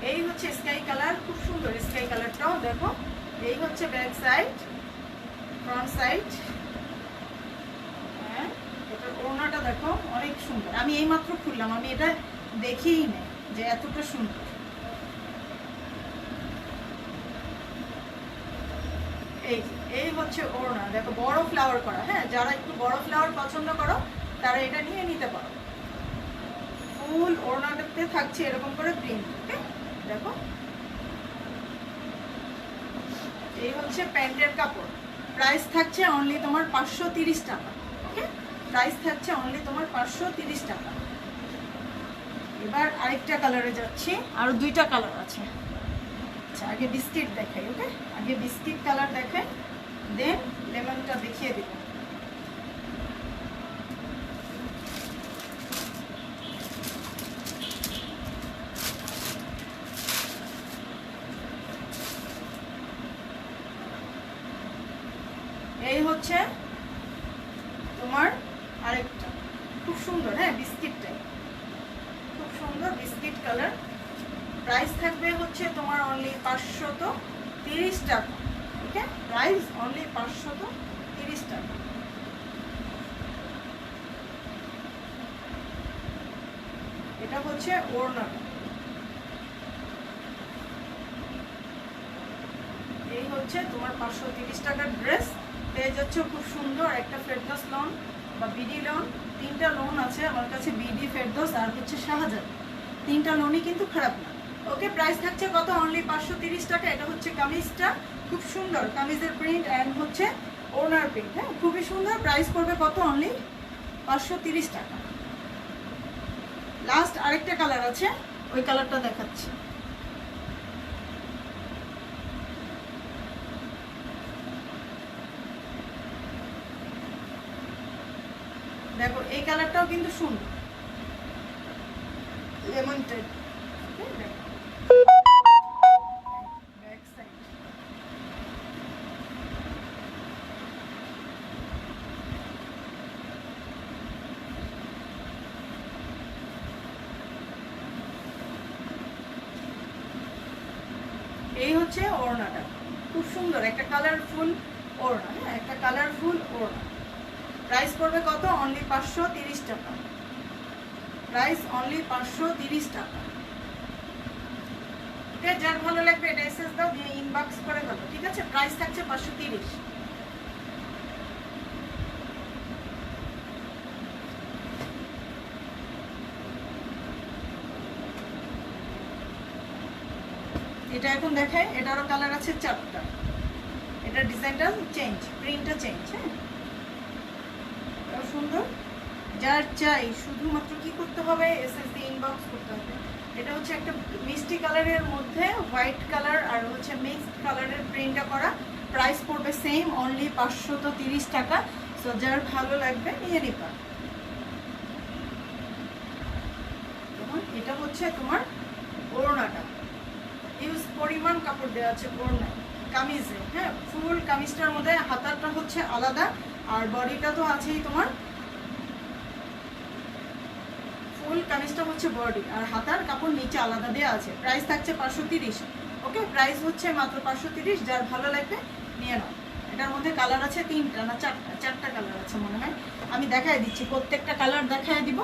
এই হচ্ছে স্কাই কালার, খুব সুন্দর স্কাই কালারটাও। দেখো, এই হচ্ছে ব্যাক সাইড, ফ্রন্ট সাইড। হ্যাঁ, এটার ওড়নাটা দেখো অনেক সুন্দর। আমি এইমাত্র খুললাম, আমি এটা দেখিই না যে এতটা সুন্দর। এই হচ্ছে ওড়না, দেখো বড় ফ্লাওয়ার করা। হ্যাঁ, যারা একটু বড় ফ্লাওয়ার পছন্দ করো তারা এটা নিয়ে নিতে পারো। ফুল ওড়নাটাতে থাকছে এরকম করে প্রিন্ট। ওকে, দেখো এই হচ্ছে প্যান্টের কাপড়। প্রাইস থাকছে অনলি তোমার 530 টাকা। ওকে, প্রাইস থাকছে অনলি তোমার 530 টাকা। এবার আরেকটা কালারে যাচ্ছি, আরো 2টা কালার আছে। আচ্ছা, আগে বিস্কিট দেখাই। ওকে, আগে বিস্কিট কালার দেখাই, দেন লেমনটা দেখিয়ে দিব। এই হচ্ছে তোমার আরেকটা, খুব সুন্দর। হ্যাঁ, বিস্কিটটাই খুব সুন্দর, বিস্কিট কালার। প্রাইস থাকবে হচ্ছে তোমার অনলি 530 টাকা। ওকে, প্রাইস অনলি 530 টাকা। এটা হচ্ছে ওড়নাটা। এই হচ্ছে তোমার 530 টাকার ড্রেস। পেয়ে যাচ্ছ খুব সুন্দর একটা ফেরদৌস লোন বা বিডি লোন। 3টা লোন আছে আমার কাছে, বিডি, ফেরদৌস আর হচ্ছে শাহজাহান। 3টা লোনই কিন্তু খারাপ না। ওকে, প্রাইস থাকছে কত? অনলি 530 টাকা। এটা হচ্ছে কামিজটা, খুব সুন্দর কামিজের প্রিন্ট অ্যান্ড হচ্ছে ওনার প্রিন্ট। হ্যাঁ, খুবই সুন্দর। প্রাইস পড়বে কত? অনলি 530 টাকা। লাস্ট আরেকটা কালার আছে, ওই কালারটা দেখাচ্ছি। দেখো, এই কালারটাও কিন্তু সুন্দর, লেমন টাইপ। ব্যাক সাইড এই হচ্ছে ওড়নাটা, খুব সুন্দর একটা কালারফুল ওড়না। হ্যাঁ, একটা কালারফুল ওড়না। প্রাইস পড়বে কত? অনলি 530 টাকা। প্রাইস অনলি 530 টাকা। ওকে, যার ভালো লাগবে এটা এসএস দাও, দিয়ে ইনবক্স করে দাও। ঠিক আছে, প্রাইস থাকছে 530। এটা এখন দেখায়, এটারও কালার আছে 4টা। এটার ডিজাইনটা চেঞ্জ, প্রিন্টটা চেঞ্জ। হ্যাঁ, এটাও সুন্দর। যার চাই শুধুমাত্র কি করতে হবে? এসএস দিয়ে ইনবক্স করতে হবে। এটা হচ্ছে একটা মিষ্টি কালারের মধ্যে হোয়াইট কালার আর হচ্ছে মিক্সড কালারের প্রিন্টটা করা। প্রাইস পড়বে সেম, অনলি 530 টাকা। সো যার ভালো লাগবে নিয়ে নিবা। এটা হচ্ছে তোমার ওড়নাটা। ইউজ পরিমাণ কাপড় দেওয়া আছে ওড়নায় কামিজে, হ্যাঁ। ফুল কামিজটার মধ্যে হাতাটা হচ্ছে আলাদা, আর বডিটা তো আছেই তোমার। ফুল কামিজটা হচ্ছে বডি, আর হাতার কাপড় নিচে আলাদা দেওয়া আছে। প্রাইস থাকছে 530। ওকে, প্রাইস হচ্ছে মাত্র 530। যার ভালো লাগবে নিয়ে নাও। এটার মধ্যে কালার আছে 3টা না 4টা, 4টা কালার আছে মনে হয়। আমি দেখাই দিচ্ছি, প্রত্যেকটা কালার দেখাই দিব।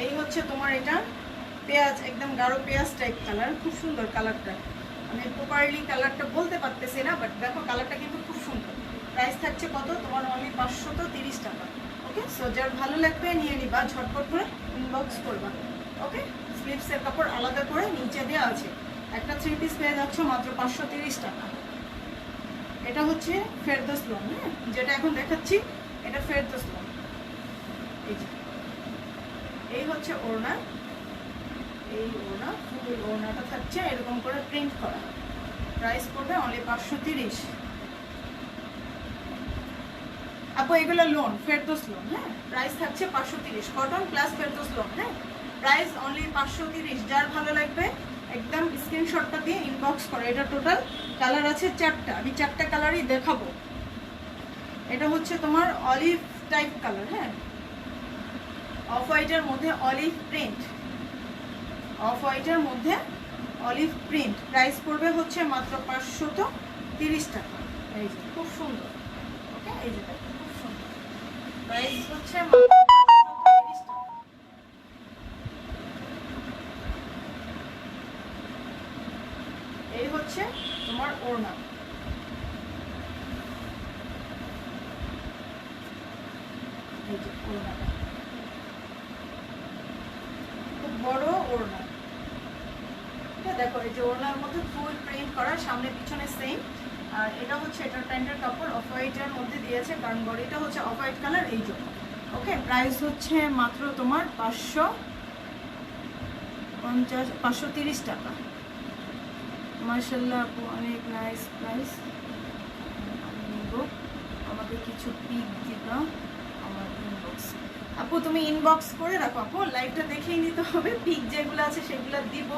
এই হচ্ছে তোমার এটা পেঁয়াজ, একদম গাঢ় পেঁয়াজ টাইপ কালার, খুব সুন্দর কালারটা। আমি প্রপারলি কালারটা বলতে পারতেছি না, বাট দেখো কালারটা কিন্তু খুব সুন্দর। প্রাইস থাকছে কত তোমার? অনলি 530 টাকা। ওকে, সো যার ভালো লাগবে নিয়ে নিবা, ঝটপট করে ইনবক্স করবা। ওকে, স্লিভসের কাপড় আলাদা করে নিচে দেওয়া আছে। একটা 3 পিস পেয়ে যাচ্ছ মাত্র 530 টাকা। এটা হচ্ছে ফেরদৌস লোন, হ্যাঁ, যেটা এখন দেখাচ্ছি এটা ফেরদৌস লোন। এই যে এই হচ্ছে ওড়না, এই ওড়না, ফুল ওড়নাটা থাকছে এরকম করে প্রিন্ট করা। প্রাইস পড়বে অনলি 530। আপু এগুলো লোন, ফেরদৌস লোন, হ্যাঁ। প্রাইস থাকছে 530, কটন প্লাস ফেরদৌস লোন, হ্যাঁ। Price only 530। যার ভালো লাগবে একদম স্ক্রিনশটটা দিয়ে ইনবক্স করে। এটা টোটাল কালার আছে 4টা, আমি 4টা কালারই দেখাবো। এটা হচ্ছে তোমার অলিভ টাইপ কালার, হ্যাঁ, অফ হোয়াইটের মধ্যে অলিভ প্রিন্ট, অফ হোয়াইটের মধ্যে অলিভ প্রিন্ট। প্রাইস পড়বে হচ্ছে মাত্র 530 টাকা। এই যে খুব সুন্দর। ওকে, এই যে খুব সুন্দর। প্রাইস হচ্ছে মাত্র 530 টাকা। এই হচ্ছে তোমার ওড়না। এই যে ওড়নাটা খুব বড় ওড়না। দেখো এই যে ওড়নার মধ্যে ফুল প্রিন্ট করা, সামনে পিছনে সেম। আর এটা হচ্ছে এটার প্যান্টের কাপড় অফ হোয়াইটের মধ্যে দিয়েছে, কারণ বডিটা হচ্ছে অফ হোয়াইট কালার, এই জন্য। ওকে, প্রাইস হচ্ছে মাত্র তোমার 530 টাকা। মাশাআল্লাহ আপু, অনেক নাইস প্রাইস। আমাকে কিছু পিক দিবা আমার ইনবক্স। আপু তুমি ইনবক্স করে রাখো, আপু লাইভটা দেখেই নিতে হবে। পিক যেগুলো আছে সেগুলো দিব,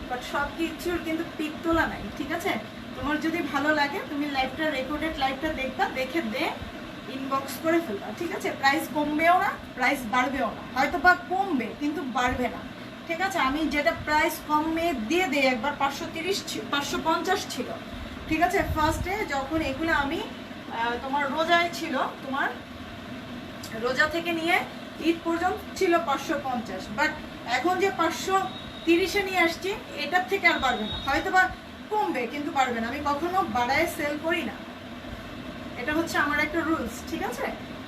বাট সব কিছুর কিন্তু পিক তোলা নাই, ঠিক আছে? তোমার যদি ভালো লাগে তুমি লাইভটা, রেকর্ডেড লাইভটা দেখবা, দেখে ইনবক্স করে ফেলবা, ঠিক আছে? প্রাইস কমবেও না, প্রাইস বাড়বেও না, হয়তো বা কমবে কিন্তু বাড়বে না, ঠিক আছে? আমি যেটা প্রাইস কমে দিয়ে দেই, একবার 550 ছিল, ঠিক আছে? ফার্স্টে যখন এগুলো আমি তোমার রোজায় ছিল, তোমার রোজা থেকে নিয়ে ঈদ পর্যন্ত ছিল 550, বাট এখন যে 530-এ নিয়ে আসছি, এটার থেকে আর বাড়বে না, হয়তো বা কমবে কিন্তু বাড়বে না। আমি কখনো বাড়ায় সেল করি না, এটা হচ্ছে আমার একটা রুলস, ঠিক আছে?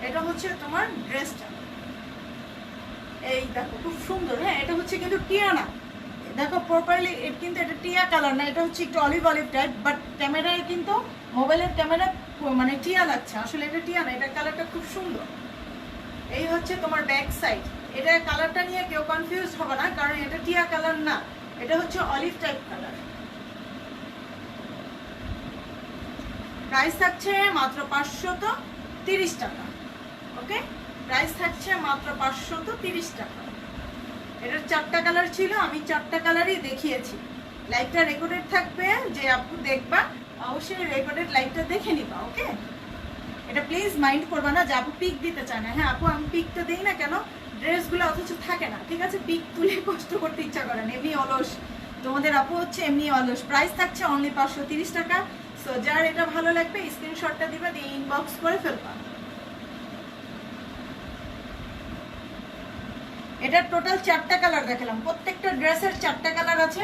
এটা হচ্ছে তোমার ড্রেসটা, এই দেখো খুব সুন্দর, হ্যাঁ। এটা হচ্ছে কিন্তু টিয়া না, দেখো প্রপারলি, কিন্তু এটা টিয়া কালার না, এটা হচ্ছে একটু অলিভ অলিভ টাইপ, বাট ক্যামেরায় কিন্তু, মোবাইলের ক্যামেরা মানে টিয়া লাগছে, আসলে এটা টিয়া না, এটা কালারটা খুব সুন্দর। এই হচ্ছে তোমার ব্যাক সাইড, এটা কালারটা নিয়ে কেউ কনফিউজ হবে না, কারণ এটা টিয়া কালার না, এটা হচ্ছে অলিভ টাইপ কালার। প্রাইস থাকছে মাত্র 530 টাকা। ওকে, প্রাইস থাকছে মাত্র 530 টাকা। এটার 4টা কালার ছিল, আমি 4টা কালারই দেখিয়েছি। লাইভটা রেকর্ডেড থাকবে, যে আপু দেখবা অবশ্যই রেকর্ডেড লাইভটা দেখে নিবা। ওকে, এটা প্লিজ মাইন্ড করবা না যে আপু পিক দিতে চায় না। হ্যাঁ আপু, আমি পিকটা দিই না কেন, ড্রেসগুলো অথচ থাকে না, ঠিক আছে? পিক তুলে কষ্ট করতে ইচ্ছা করে না, এমনি অলস, তোমাদের আপু হচ্ছে এমনি অলস। প্রাইস থাকছে অনলি 530 টাকা। সো যার এটা ভালো লাগবে স্ক্রিনশটটা দিবা, দিয়ে ইনবক্স করে ফেলবা। এটা টোটাল 4টা কালার দেখালাম, প্রত্যেকটা ড্রেসের 4টা কালার আছে।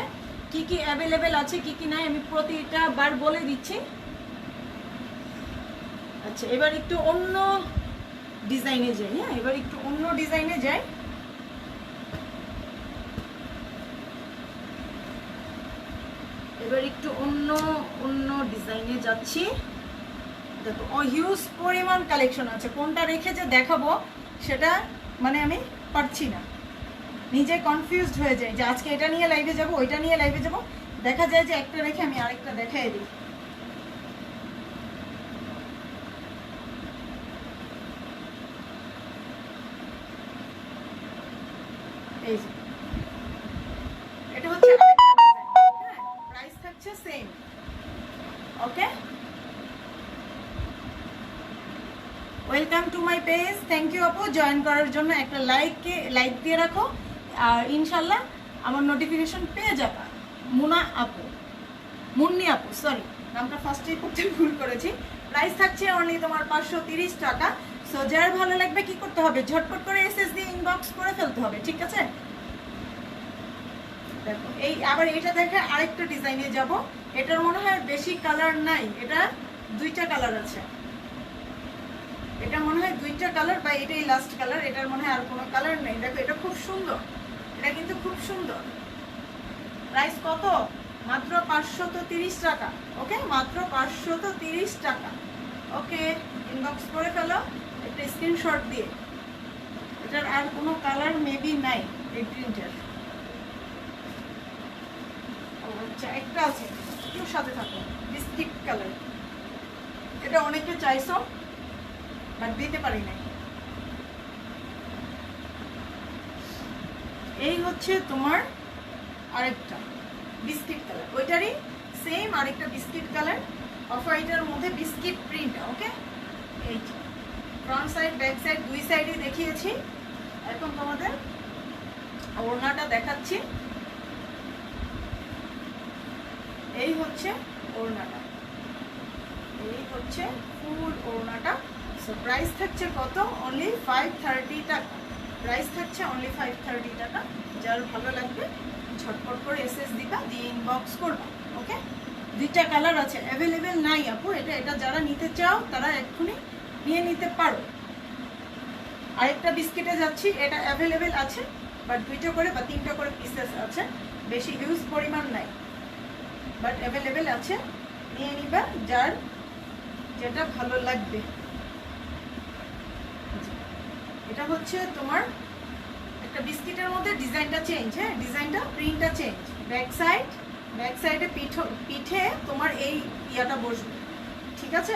কি কি অ্যাভেলেবেল আছে, কি কি নাই, আমি প্রতিটা বার বলে দিচ্ছি। আচ্ছা, এবার একটু অন্য ডিজাইনে যাই। হ্যাঁ, এবার একটু অন্য ডিজাইনে যাই। এবার একটু অন্য ডিজাইনে যাচ্ছি। দেখো হিউজ পরিমাণ কালেকশন আছে, কোনটা রেখে যে দেখাবো সেটা মানে আমি পারছি না, নিজে কনফিউজড হয়ে যায় যে আজকে এটা নিয়ে লাইভে যাব, ওইটা নিয়ে লাইভে যাব, দেখা যায় যে একটা রেখে আমি আরেকটা দেখাই দিই। এই যে এটা হচ্ছে আরেকটা ডিজাইন, হ্যাঁ প্রাইস থাকছে same. Okay, welcome to my page. Thank you আপু জয়েন করার জন্য। একটা লাইক দিয়ে রাখো, আর ইনশাল্লাহ আমার নোটিফিকেশন পেয়ে যাবা। মুন্নি আপু, সরি নামটা ফার্স্টেই করতে ভুল করেছি। প্রাইস থাকছে অনলি তোমার 530 টাকা। সো যার ভালো লাগবে কি করতে হবে, ঝটপট করে এসএস দিয়ে ইনবক্স করে ফেলতে হবে, ঠিক আছে? দেখো এই আবার এটা দেখে আরেকটা ডিজাইনে যাব। এটার মনে হয় বেশি কালার নাই, এটা 2টা কালার আছে। এটা মনে হয় 2টা কালার, বা এটাই লাস্ট কালার। এটার মনে হয় আর কোনো কালার নেই। দেখো এটা খুব সুন্দর, এটা কিন্তু খুব সুন্দর। প্রাইস কত? মাত্র 530 টাকা। ওকে, মাত্র 530 টাকা। ওকে, ইনবক্স করে ফেলো একটা স্ক্রিনশট দিয়ে। এটার আর কোনো কালার মেবি নাই এই প্রিন্টের। আচ্ছা একটা আছে, একটু সাথে থাকো, বিস্কিট কালার। এটা অনেকে চাইছো বাট দিতে পারি নাই। এই হচ্ছে তোমার আরেকটা বিস্কিট কালার, ওইটারই সেম আরেকটা বিস্কিট কালার, অফ হোয়াইটের মধ্যে বিস্কিট প্রিন্ট। ওকে, এই ফ্রন্ট সাইড ব্যাক সাইড দুই সাইডই দেখিয়েছি। এখন তোমাদের ওড়নাটা দেখাচ্ছি। এই হচ্ছে ওড়নাটা, এই হচ্ছে ফুল ওড়নাটা। সো প্রাইস থাকছে কত? অনলি 530 টাকা। প্রাইস থাকছে অনলি 530 টাকা। যার ভালো লাগবে ঝটপট করে এসএস দিবা, দিয়ে ইনবক্স করবা। ওকে, 2টা কালার আছে, অ্যাভেলেবেল নাই আপু। এটা যারা নিতে চাও তারা এক্ষুনি নিয়ে নিতে পারো। আরেকটা বিস্কিটে যাচ্ছি, এটা অ্যাভেলেবেল আছে বাট 2টা করে বা 3টা করে পিসেস আছে, বেশি হিউজ পরিমাণ নাই বাট অ্যাভেলেবেল আছে। নিয়ে নিবা যার যেটা ভালো লাগবে। এটা হচ্ছে তোমার একটা বিস্কিটের মধ্যে ডিজাইনটা চেঞ্জ, হ্যাঁ ডিজাইনটা প্রিন্টটা চেঞ্জ। ব্যাক সাইডে পিঠে তোমার এই ইয়াটা বসবে, ঠিক আছে?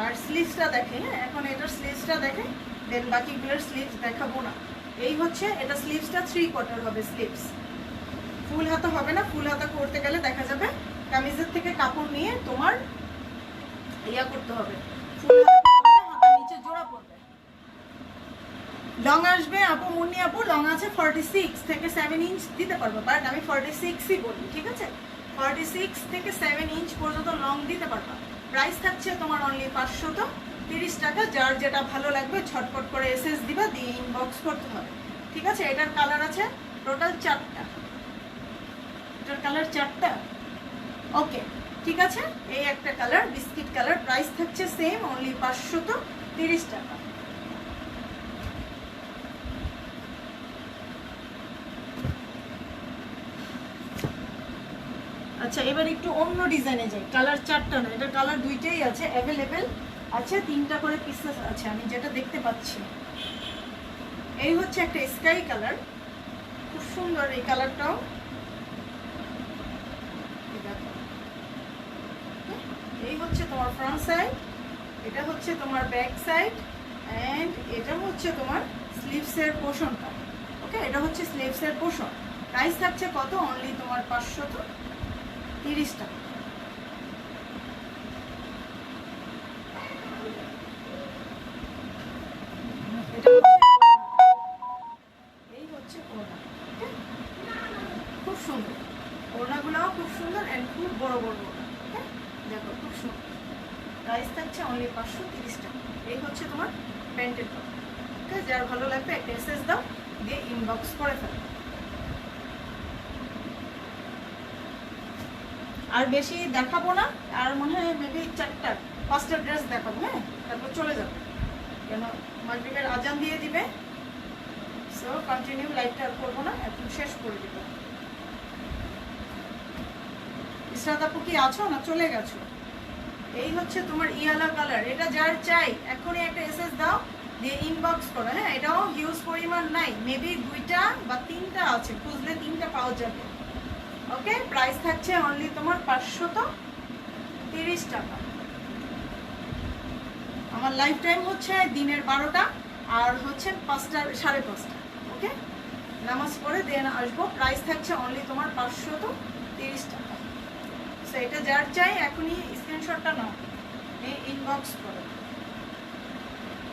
আর স্লিভসটা দেখে, হ্যাঁ এখন এটার স্লিভসটা দেখে, দেন বাকিগুলোর স্লিভস দেখাবো না। এই হচ্ছে এটা স্লিভসটা 3/4 হবে স্লিভস, ফুল হাতা হবে না। ফুল হাতা করতে গেলে দেখা যাবে কামিজের থেকে কাপড় নিয়ে তোমার ইয়া করতে হবে, ফুল হাতার নিচে জোড়া পড়বে। লং আসবে আপু, মুন্নি আপু লং আছে 46 থেকে 7 ইঞ্চ দিতে পারবো, বাট আমি 46ই বলি, ঠিক আছে? 46 থেকে 7 ইঞ্চ পর্যন্ত লং দিতে পারবো। প্রাইস থাকছে তোমার অনলি 530 টাকা। যার যেটা ভালো লাগবে ঝটপট করে এসএস দিবা, দিয়ে ইনবক্স করতে হবে, ঠিক আছে? এটার কালার আছে টোটাল 4টা, এটার কালার 4টা। ওকে, ঠিক আছে? এই একটা কালার বিস্কিট কালার, প্রাইস থাকছে সেম অনলি 530 টাকা। আচ্ছা এবার একটু অন্য ডিজাইনে যাই। কালার 4টা না, এটা কালার 2টাই আছে, অ্যাভেলেবেল আছে, 3টা করে পিসেস আছে আমি যেটা দেখতে পাচ্ছি। এই হচ্ছে একটা স্কাই কালার, খুব সুন্দর এই কালারটাও। এই হচ্ছে তোমার ফ্রন্ট সাইড, এটা হচ্ছে তোমার ব্যাক সাইড, এন্ড এটা হচ্ছে তোমার স্লিভসের পোর্শনটা। ওকে, এটা হচ্ছে স্লিভসের পোর্শন। প্রাইস থাকছে কত? অনলি তোমার 530 টাকা। এই হচ্ছে ওড়না, খুব সুন্দর ওড়নাগুলোও খুব সুন্দর এন্ড খুব বড় বড় ওড়না। দেখো খুব সুন্দর। প্রাইস থাকছে অনলি 530 টাকা। এই হচ্ছে তোমার প্যান্টের কাপড়। ওকে, যার ভালো লাগবে একটা এসএস দাও, দিয়ে ইনবক্স করে ফেলো। আর বেশি দেখাবো না, আর মনে হয় মেবি 4টা-5টা ড্রেস দেখাবো, হ্যাঁ তারপর চলে যাবো, কেন মাগরিবের আজান দিয়ে দিবে। সো কন্টিনিউ লাইভটা আর করবো না, এখন শেষ করে দিব। ইসরাত আপু কি আছো না চলে গেছো? এই হচ্ছে তোমার ইয়ালা কালার, এটা যার চাই এখনই একটা এসএস দাও, দিয়ে ইনবক্স করো। হ্যাঁ এটাও হিউজ পরিমাণ নাই, মেবি 2টা বা 3টা আছে, খুঁজলে 3টা পাওয়া যাবে। ওকে, প্রাইস থাকছে অনলি তোমার 530 টাকা। আমার লাইফ টাইম হচ্ছে দিনের 12টা আর হচ্ছে 5টা 5:30। ওকে, নামাজ পড়ে দেন আসবো। প্রাইস থাকছে অনলি তোমার 530 টাকা। সো এটা যার চাই এখনই স্ক্রিনশটটা নাও, ইনবক্স করো।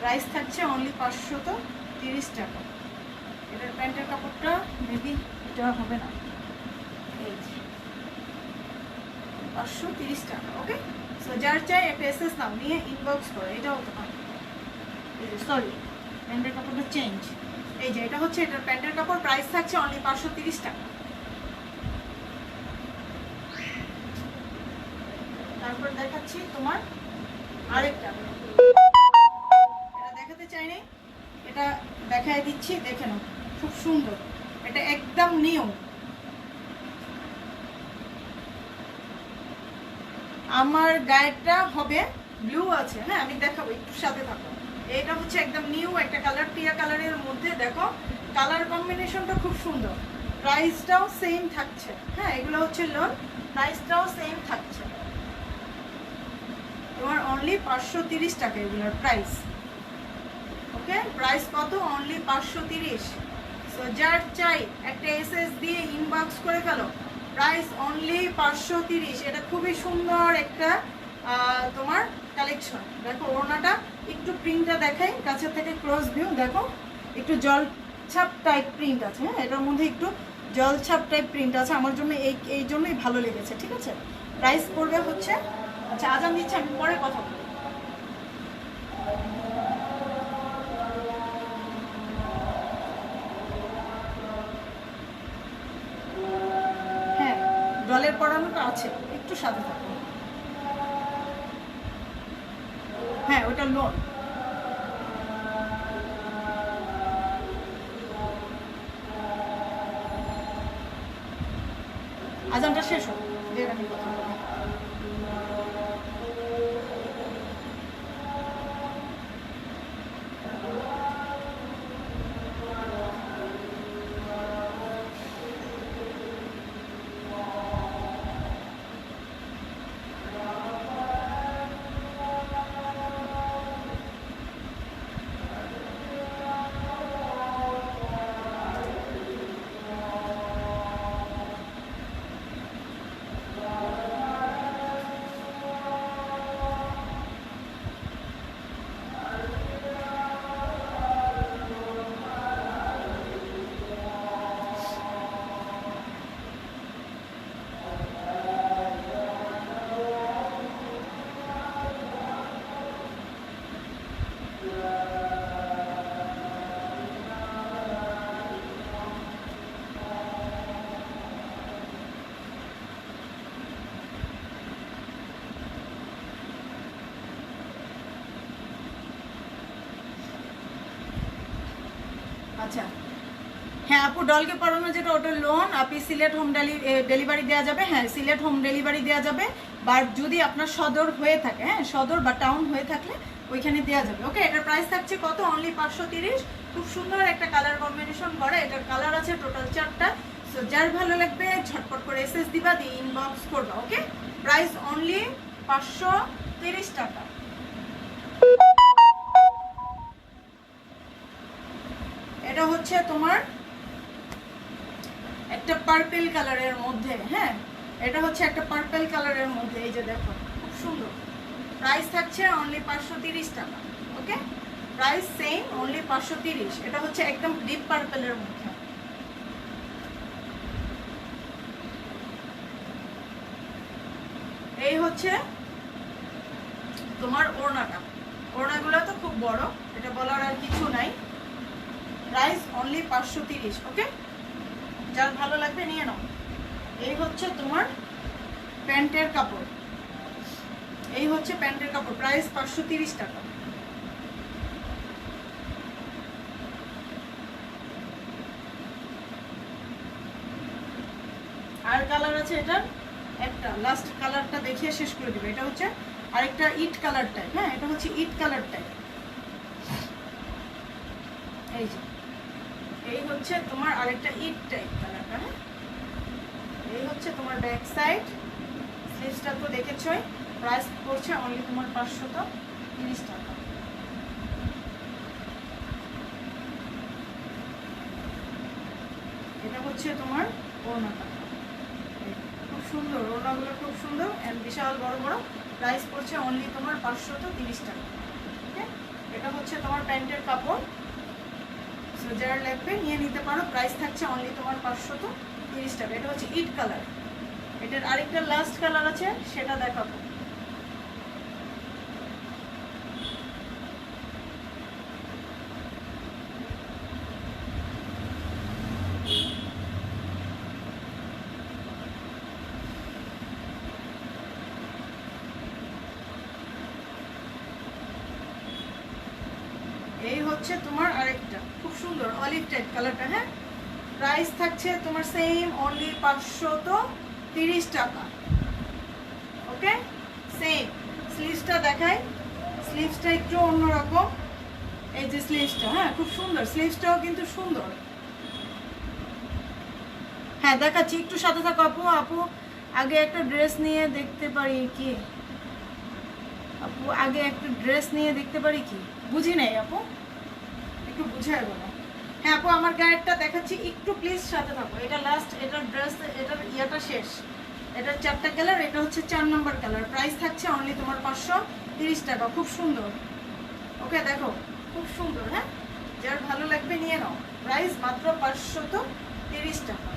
প্রাইস থাকছে অনলি 530 টাকা। এটার প্যান্টের কাপড়টা মেবি এটা হবে না, এই 530 টাকা। ওকে, সো যার চাই একটা এসএস নাও, নিয়ে ইনবক্স করো। এটাও তোমার সরি প্যান্টের কাপড়টা চেঞ্জ, এই যে এটা হচ্ছে এটার প্যান্টের কাপড়। প্রাইস থাকছে অনলি 530 টাকা। তারপর দেখাচ্ছি তোমার আরেকটা, এটা দেখাতে চাই নাই, এটা দেখাই দিচ্ছি, দেখে নাও, খুব সুন্দর। এটা একদম নিউ, আমার গায়েরটা হবে ব্লু আছে, হ্যাঁ আমি দেখাবো, একটু সাথে থাকো। এটা হচ্ছে একদম নিউ একটা কালার, টিয়া কালারের মধ্যে, দেখো কালার কম্বিনেশনটা খুব সুন্দর। প্রাইসটাও সেম থাকছে, হ্যাঁ এগুলো হচ্ছে লোন, প্রাইসটাও সেম থাকছে তোমার অনলি 530 টাকা এগুলোর প্রাইস। ওকে, প্রাইস কত? অনলি 530। সো যার চাই একটা এসএস দিয়ে ইনবক্স করে ফেলো। Price only 530। এটা খুবই সুন্দর একটা তোমার কালেকশন। দেখো ওড়নাটা একটু প্রিন্টটা দেখাই কাছে থেকে, ক্লোজ ভিউ দেখো, একটু জলছাপ টাইপ প্রিন্ট আছে, হ্যাঁ এটার মধ্যে একটু জলছাপ টাইপ প্রিন্ট আছে, আমার জন্য এই জন্যই ভালো লেগেছে। ঠিক আছে, প্রাইস পড়বে হচ্ছে, আচ্ছা আজান দিচ্ছে, আমি পরে কথা বলি। হ্যাঁ ডলের পড়ানোটা আছে, একটু সাথে থাকো। হ্যাঁ ওটা লোন। আজানটা শেষ হোক, দেন আমি কথা বলি। আচ্ছা হ্যাঁ আপু, ডলকে পড়ানো যেটা ওটা লোন, আপনি সিলেট হোম ডেলিভারি দেওয়া যাবে। হ্যাঁ সিলেট হোম ডেলিভারি দেওয়া যাবে, বা যদি আপনার সদর হয়ে থাকে, হ্যাঁ সদর বা টাউন হয়ে থাকলে ওইখানে দেওয়া যাবে। ওকে, এটার প্রাইস থাকছে কত? অনলি 530। খুব সুন্দর একটা কালার কম্বিনেশন করে, এটার কালার আছে টোটাল 4টা। সো যার ভালো লাগবে ঝটপট করে এসএস দিবা, দিয়ে ইনবক্স করবা। ওকে, প্রাইস অনলি 530 টাকা। এটা হচ্ছে তোমার একটা পার্পল কালারের মধ্যে, হ্যাঁ এটা হচ্ছে একটা পার্পল কালারের মধ্যে, এই যে দেখো খুব সুন্দর। প্রাইস থাকছে অনলি 530 টাকা। ওকে, প্রাইস সেম, অনলি 530। এটা হচ্ছে একদম ডিপ পার্পলের মধ্যে। এই হচ্ছে তোমার ওড়নাটা, ওড়নাগুলো তো খুব বড়, এটা বলার আর কিছু নাই। Price only 530। ওকে, যার ভালো লাগবে নিয়ে নাও। এই হচ্ছে তোমার প্যান্টের কাপড়, এই হচ্ছে প্যান্টের কাপড়, প্রাইস 530 টাকা। আর কালার আছে এটার একটা, লাস্ট কালারটা দেখিয়ে শেষ করে দিবে। এটা হচ্ছে আরেকটা ইট কালার টাইপ, হ্যাঁ এটা হচ্ছে ইট কালার টাইপ। এই যে এই হচ্ছে তোমার আরেকটা ইট টাইপ কালারটা, হ্যাঁ এই হচ্ছে তোমার ব্যাক সাইড। স্লিভসটা তো দেখেছই। প্রাইস পড়ছে অনলি তোমার 530 টাকা। এটা হচ্ছে তোমার ওড়নাটা, খুব সুন্দর ওড়নাগুলো, খুব সুন্দর অ্যান্ড বিশাল বড় বড়। প্রাইস পড়ছে অনলি তোমার 530 টাকা। ওকে, এটা হচ্ছে তোমার প্যান্টের কাপড়। সো যার লাগবে নিয়ে নিতে পারো। প্রাইস থাকছে অনলি তোমার 530 টাকা। এটা হচ্ছে ইট কালার। এটার আরেকটা লাস্ট কালার আছে, সেটা দেখাবো। এই হচ্ছে তোমার আরেকটা খুব সুন্দর অলিভ টাইপ কালারটা। হ্যাঁ, প্রাইস থাকছে তোমার সেম অনলি 530 টাকা। ওকে, সেম। স্লিভসটা দেখাই, স্লিভসটা একটু অন্যরকম। এই যে স্লিভসটা, হ্যাঁ খুব সুন্দর, স্লিভসটাও কিন্তু সুন্দর। হ্যাঁ দেখাচ্ছি, একটু সাথে থাকো আপু। আপু আগে একটা ড্রেস নিয়ে দেখতে পারি কি? আপু আগে একটা ড্রেস নিয়ে দেখতে পারি কি? বুঝি নাই আপু, একটু বুঝাই বলো। হ্যাঁ আপু, আমার গায়েরটা দেখাচ্ছি, একটু প্লিজ সাথে থাকো। এটা লাস্ট, এটার ড্রেস, এটার ইয়েটা শেষ। এটার 4টা কালার, এটা হচ্ছে 4 নম্বর কালার। প্রাইস থাকছে অনলি তোমার 530 টাকা। খুব সুন্দর। ওকে দেখো, খুব সুন্দর। হ্যাঁ, যার ভালো লাগবে নিয়ে নাও। প্রাইস মাত্র 530 টাকা।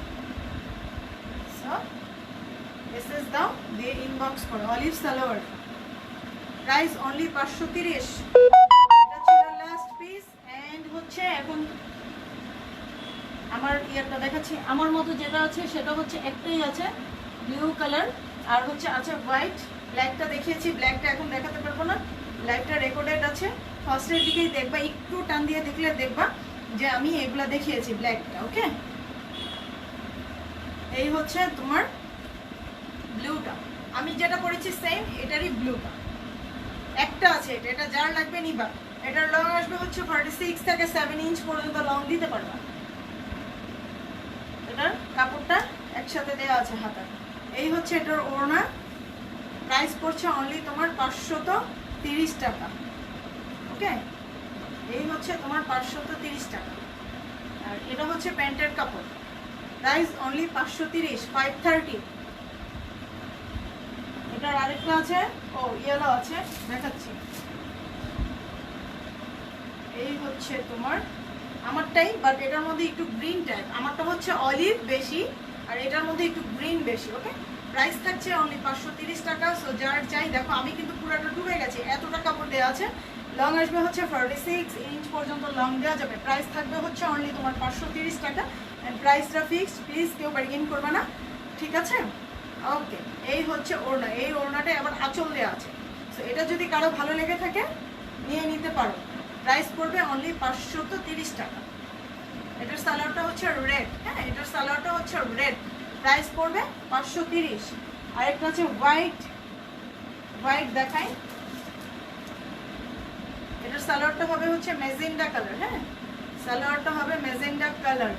সো মেসেজ দাও, দিয়ে ইনবক্স করো। Olive salwar, price only 530। এটা ছিল লাস্ট পিস। এন্ড হচ্ছে এখন আমার ইয়ারটা দেখাচ্ছি। আমার মতো যেটা আছে সেটা হচ্ছে একটাই আছে, ব্লু কালার। আর হচ্ছে আছে হোয়াইট। ব্ল্যাকটা দেখিয়েছি, ব্ল্যাকটা এখন দেখাতে পারবো না, ব্ল্যাকটা রেকর্ডেড আছে। ফার্স্টের দিকেই দেখবা, একটু টান দিয়ে দেখলে দেখবা যে আমি এগুলা দেখিয়েছি ব্ল্যাকটা। ওকে, এই হচ্ছে তোমার ব্লুটা। আমি যেটা পরেছি সেম এটারই ব্লুটা একটা আছে। এটা যার লাগবে নিবা। এটার লং আসবে হচ্ছে 46 থেকে 7 ইঞ্চ পর্যন্ত লং দিতে পারবা। এটার কাপড়টা একসাথে দেওয়া আছে হাতা। এই হচ্ছে এটার ওড়না। প্রাইস পড়ছে অনলি তোমার 530 টাকা। ওকে, এই হচ্ছে তোমার 530 টাকা। আর এটা হচ্ছে প্যান্টের কাপড়। Price only 530, 530। এটার আরেকটা আছে, ও ইয়েলো আছে, দেখাচ্ছি। এই হচ্ছে তোমার আমারটাই, বাট এটার মধ্যে একটু গ্রিন টাইপ। আমারটা হচ্ছে অলিভ বেশি, আর এটার মধ্যে একটু গ্রিন বেশি। ওকে, প্রাইস থাকছে অনলি 530 টাকা। সো যার চাই দেখো, আমি কিন্তু পুরোটা ডুবে গেছি, এতটা কাপড় দেওয়া আছে। লং আসবে হচ্ছে 46 ইঞ্চ পর্যন্ত লং দেওয়া যাবে। প্রাইস থাকবে হচ্ছে অনলি তোমার 530 টাকা। অ্যান্ড প্রাইসটা ফিক্সড, প্লিজ কেউ বার্গেন করবে না, ঠিক আছে? ওকে, এই হচ্ছে ওড়না। এই ওড়নাটা আবার আঁচল দেওয়া আছে। সো এটা যদি কারো ভালো লেগে থাকে নিয়ে নিতে পারো। প্রাইস পড়বে অনলি 530 টাকা। এটার সালোয়ারটা হচ্ছে রেড। হ্যাঁ, এটার সালোয়ারটা হচ্ছে রেড। প্রাইস পড়বে 530। আরেকটা হচ্ছে হোয়াইট। হোয়াইট দেখাই। এটার সালোয়ারটা হবে হচ্ছে মেজেন্ডা কালার। হ্যাঁ, সালোয়ারটা হবে মেজেন্ডা কালার।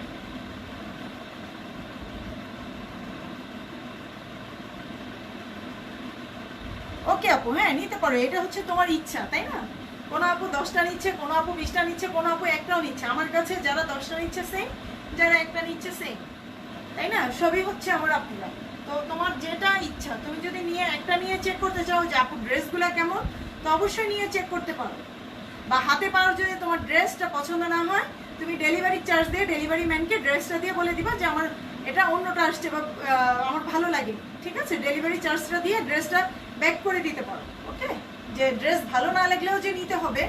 ওকে আপু, হ্যাঁ নিতে পারো। এটা হচ্ছে তোমার ইচ্ছা, তাই না? কোনো আপু 10টা নিচ্ছে, কোনো আপু 20টা নিচ্ছে, কোনো আপু একটাও নিচ্ছে। আমার কাছে যারা 10টা নিচ্ছে সেম, যারা একটা নিচ্ছে সেম, তাই না? সবই হচ্ছে আমার আপুরা। তো তোমার যেটা ইচ্ছা, তুমি যদি নিয়ে একটা নিয়ে চেক করতে চাও যে আপু ড্রেসগুলা কেমন, তো অবশ্যই নিয়ে চেক করতে পারো। বা হাতে পারো, যদি তোমার ড্রেসটা পছন্দ না হয়, তুমি ডেলিভারি চার্জ দিয়ে ডেলিভারি ম্যানকে ড্রেসটা দিয়ে বলে দিবা যে আমার এটা অন্যটা আসছে বা আমার ভালো লাগে, ঠিক আছে? ডেলিভারি চার্জটা দিয়ে ড্রেসটা ব্যাক করে দিতে পারো। ওকে, যে ড্রেস ভালো না লাগলেও যে নিতে হবে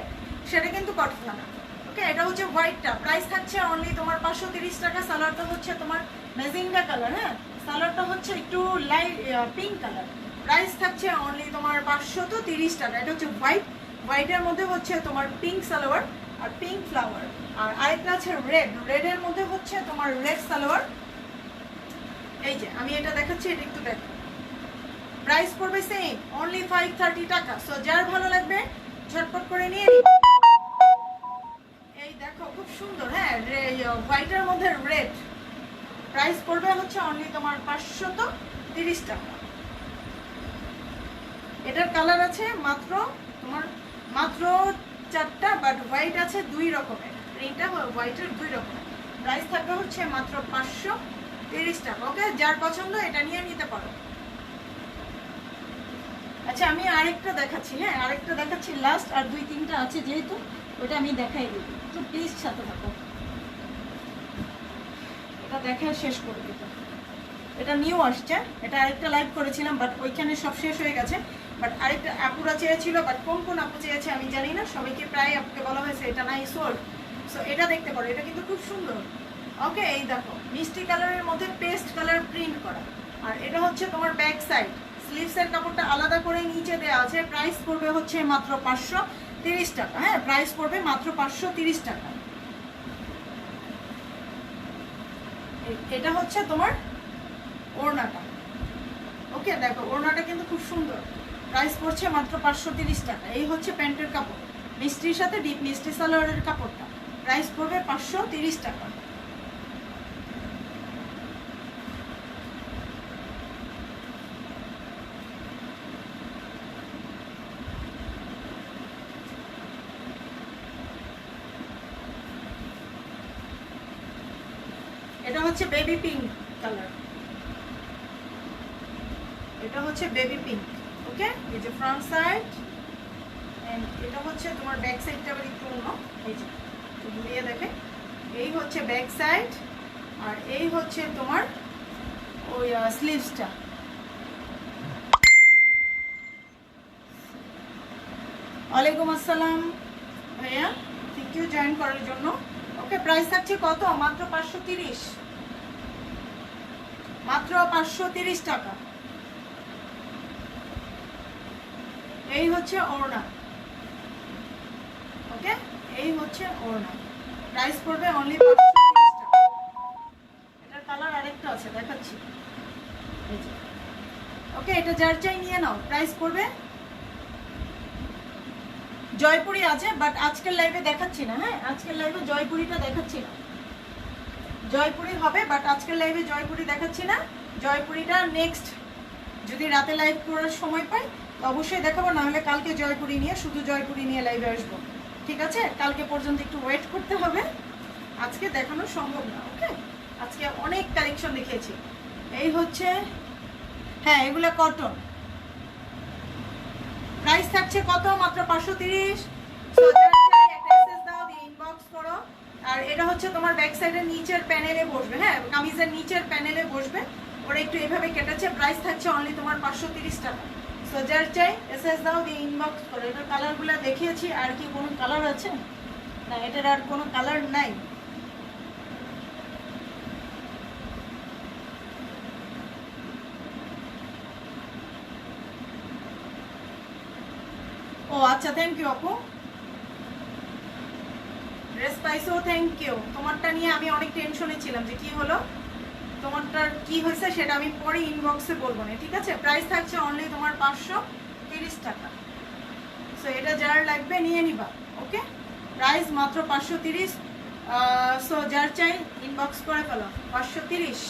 সেটা কিন্তু কথা না। ওকে, এটা হচ্ছে হোয়াইটটা। প্রাইস থাকছে অনলি তোমার 530 টাকা। সালোয়ারটা হচ্ছে তোমার মেজেন্ডা কালার। হ্যাঁ, সালোয়ারটা হচ্ছে একটু লাইট পিঙ্ক কালার। প্রাইস থাকছে অনলি তোমার 530 টাকা। এটা হচ্ছে হোয়াইট। হোয়াইটের মধ্যে হচ্ছে তোমার পিঙ্ক সালোয়ার আর পিঙ্ক ফ্লাওয়ার। আর আরেকটা আছে রেড। রেডের মধ্যে হচ্ছে তোমার রেড সালোয়ার। এই যে আমি এটা দেখাচ্ছি, এটা একটু দেখো। প্রাইস পড়বে সেম অনলি 530 টাকা। সো যার ভালো লাগবে ঝটপট করে নিয়ে নিন। এই দেখো খুব সুন্দর। হ্যাঁ, হোয়াইটের মধ্যে রেড। প্রাইস পড়বে হচ্ছে অনলি তোমার 530 টাকা। এটার কালার আছে মাত্র তোমার মাত্র 4টা, বাট হোয়াইট আছে 2 রকমের। প্রিন্টটা হোয়াইটের 2 রকমের। প্রাইস থাকবে হচ্ছে মাত্র 530 টাকা। ওকে, যার পছন্দ এটা নিয়ে নিতে পারো। আচ্ছা আমি আরেকটা দেখাচ্ছি, হ্যাঁ আরেকটা দেখাচ্ছি লাস্ট, আর 2-3টা আছে যেহেতু ওটা আমি দেখাই দিই, একটু প্লিজ সাথে থাকো, এটা দেখায় শেষ করে দিতে। এটা নিউ আসছে, এটা আরেকটা লাইভ করেছিলাম বাট ওইখানে সব শেষ হয়ে গেছে। বাট আরেকটা আপুরা চেয়েছিল, বাট কোন কোন আপু চেয়েছে আমি জানি না, সবাইকে প্রায় আপুকে বলা হয়েছে এটা নাই সোল্ড। সো এটা দেখতে পারো, এটা কিন্তু খুব সুন্দর। ওকে, এই দেখো মিষ্টি কালারের মধ্যে পেস্ট কালার প্রিন্ট করা, আর এটা হচ্ছে তোমার ব্যাক সাইড, স্লিভসের কাপড়টা আলাদা করে নিচে দেওয়া আছে। প্রাইস পড়বে হচ্ছে মাত্র 530 টাকা। হ্যাঁ, প্রাইস পড়বে মাত্র 530 টাকা। এটা হচ্ছে তোমার ওড়নাটা। ওকে, দেখো ওড়নাটা কিন্তু খুব সুন্দর, প্রাইস পড়ছে মাত্র 530 টাকা। এই হচ্ছে প্যান্টের কাপড়, মিষ্টির সাথে ডিপ মিষ্টি সালোয়ারের কাপড়টা, প্রাইস পড়বে 530 টাকা। এটা হচ্ছে বেবি পিঙ্ক কালার, এটা হচ্ছে বেবি পিঙ্ক। ওকে, এই যে ফ্রন্ট সাইড, এন্ড এটা হচ্ছে তোমার ব্যাক সাইডটা আবার একটু অন্য, এই যে ঘুরিয়ে দেখে, এই হচ্ছে ব্যাক সাইড, আর এই হচ্ছে তোমার ওই স্লিভসটা। ওয়ালাইকুম আসসালাম ভাইয়া, থ্যাংক ইউ জয়েন করার জন্য। ওকে, প্রাইস থাকছে কত? মাত্র 530, মাত্র 530 টাকা। এই হচ্ছে ওড়না। ওকে, এই হচ্ছে ওড়না, প্রাইস পড়বে অনলি 530 টাকা। এটার কালার আরেকটা আছে, দেখাচ্ছি। ওকে, এটা যার চাই নিয়ে নাও, প্রাইস পড়বে। জয়পুরি আছে বাট আজকের লাইভে দেখাচ্ছি না। হ্যাঁ, আজকের লাইভে জয়পুরিটা দেখাচ্ছি না, জয়পুরি হবে বাট আজকের লাইভে জয়পুরি দেখাচ্ছি না। জয়পুরিটা নেক্সট যদি রাতে লাইভ করার সময় পাই তো অবশ্যই দেখাবো, না হলে কালকে জয়পুরি নিয়ে, শুধু জয়পুরি নিয়ে লাইভে আসবো। ঠিক আছে, কালকে পর্যন্ত একটু ওয়েট করতে হবে, আজকে দেখানো সম্ভব না। ওকে, আজকে অনেক কালেকশন দেখিয়েছি। এই হচ্ছে, হ্যাঁ এগুলো কটন, প্রাইস থাকছে কত? মাত্র 530। একটা এসএস দাও, দিয়ে ইনবক্স করো। আর এটা হচ্ছে তোমার ব্যাক সাইডের নিচের প্যানেলে বসবে, হ্যাঁ কামিজের নিচের প্যানেলে বসবে, ওরা একটু এভাবে কেটেছে। প্রাইস থাকছে অনলি তোমার 530 টাকা। সো যার চাই এসএস দাও, দিয়ে ইনবক্স করো। এটার কালারগুলো দেখিয়েছি, আর কি কোনো কালার আছে? না, এটার আর কোনো কালার নাই। ও আচ্ছা, থ্যাংক ইউ আপু, ড্রেস পাইছো, থ্যাংক ইউ। তোমারটা নিয়ে আমি অনেক টেনশনে ছিলাম যে কি হলো, তোমারটার কি হয়েছে সেটা আমি পরে ইনবক্সে বলবো না, ঠিক আছে? প্রাইস থাকছে অনলি তোমার 530 টাকা। সো এটা যার লাগবে নিয়ে নিবা। ওকে, প্রাইস মাত্র 530। সো যার চাই ইনবক্স করে ফেলো, 530।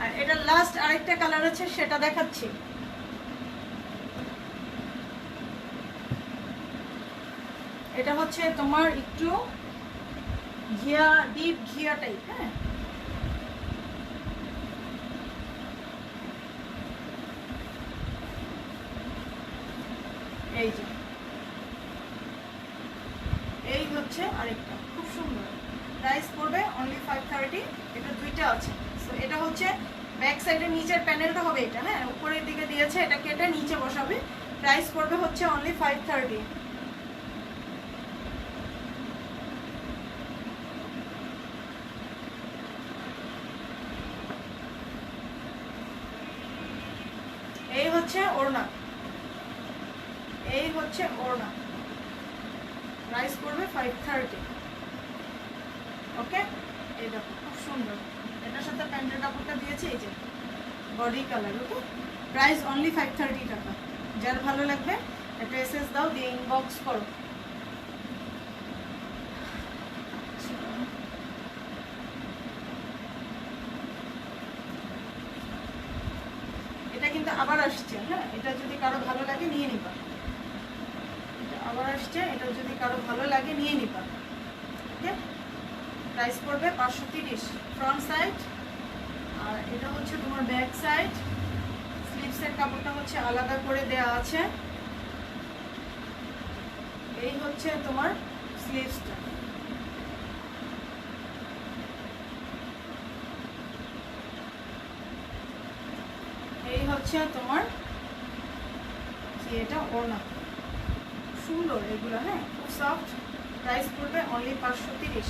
আর এটা লাস্ট আরেকটা কালার আছে, সেটা দেখাচ্ছি। এটা হচ্ছে তোমার একটু ঘিয়া, ডিপ ঘিয়া টাইপ। হ্যাঁ, এই যে এই হচ্ছে আরেকটা, খুব সুন্দর। প্রাইস পড়বে অনলি 530। এটা দুইটা আছে। সো এটা হচ্ছে ব্যাক সাইডের নিচের প্যানেলটা হবে এটা, হ্যাঁ উপরের দিকে দিয়েছে, এটা কেটে নিচে বসাবে। প্রাইস পড়বে হচ্ছে অনলি 530। এই হচ্ছে ওড়না, এই হচ্ছে ওড়না, প্রাইস পড়বে 530। ওকে, এই দেখো খুব সুন্দর, এটার সাথে প্যান্টের কাপড়টা দিয়েছে, এই যে বডি কালার। ওকে, প্রাইস অনলি 530 টাকা। যার ভালো লাগবে একটা এসএস দাও, দিয়ে ইনবক্স করো। এটা কিন্তু আবার আসছে, হ্যাঁ এটা যদি কারো ভালো লাগে নিয়ে নিবা। এটা আবার আসছে, এটা যদি কারো ভালো লাগে নিয়ে নিবা। ওকে, প্রাইস পড়বে 530 ফ্রন্ট সাইড, আর এটা হচ্ছে তোমার ব্যাক সাইড। স্লিভসের কাপড়টা হচ্ছে আলাদা করে দেয়া আছে। এই হচ্ছে তোমার স্লিভসটা। এই হচ্ছে তোমার এটা ওড়না, সুন্দর এগুলো, হ্যাঁ খুব সফট। প্রাইস পড়বে অনলি 530।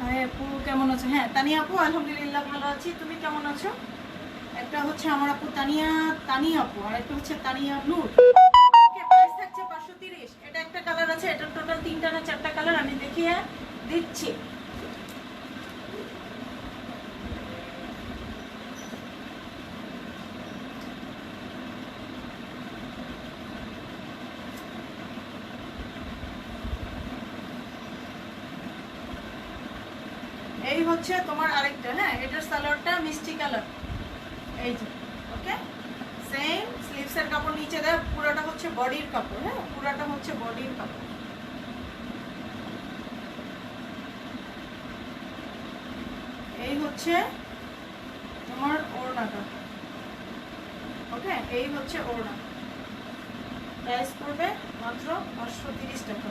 হ্যাঁ আপু কেমন আছো? হ্যাঁ তানিয়া আপু আলহামদুলিল্লাহ ভালো আছি, তুমি কেমন আছো? একটা হচ্ছে আমার আপু তানিয়া আপু, আর একটা হচ্ছে তানিয়া নূর। প্রাইস থাকছে 530। এটা একটা কালার আছে, এটা টোটাল 3টা না 4টা কালার আমি দেখিয়ে দিচ্ছি। এই হচ্ছে তোমার আরেকটা, হ্যাঁ এটার সালোয়ারটা মিষ্টি কালার, এই যে ওকে সেম। স্লিভসের কাপড় নিচে দেয়, পুরোটা হচ্ছে বডির কাপড়, হ্যাঁ পুরোটা হচ্ছে বডির কাপড়। এই হচ্ছে তোমার ওড়নাটা, ওকে এই হচ্ছে ওড়না। প্রাইস পড়বে মাত্র 530 টাকা।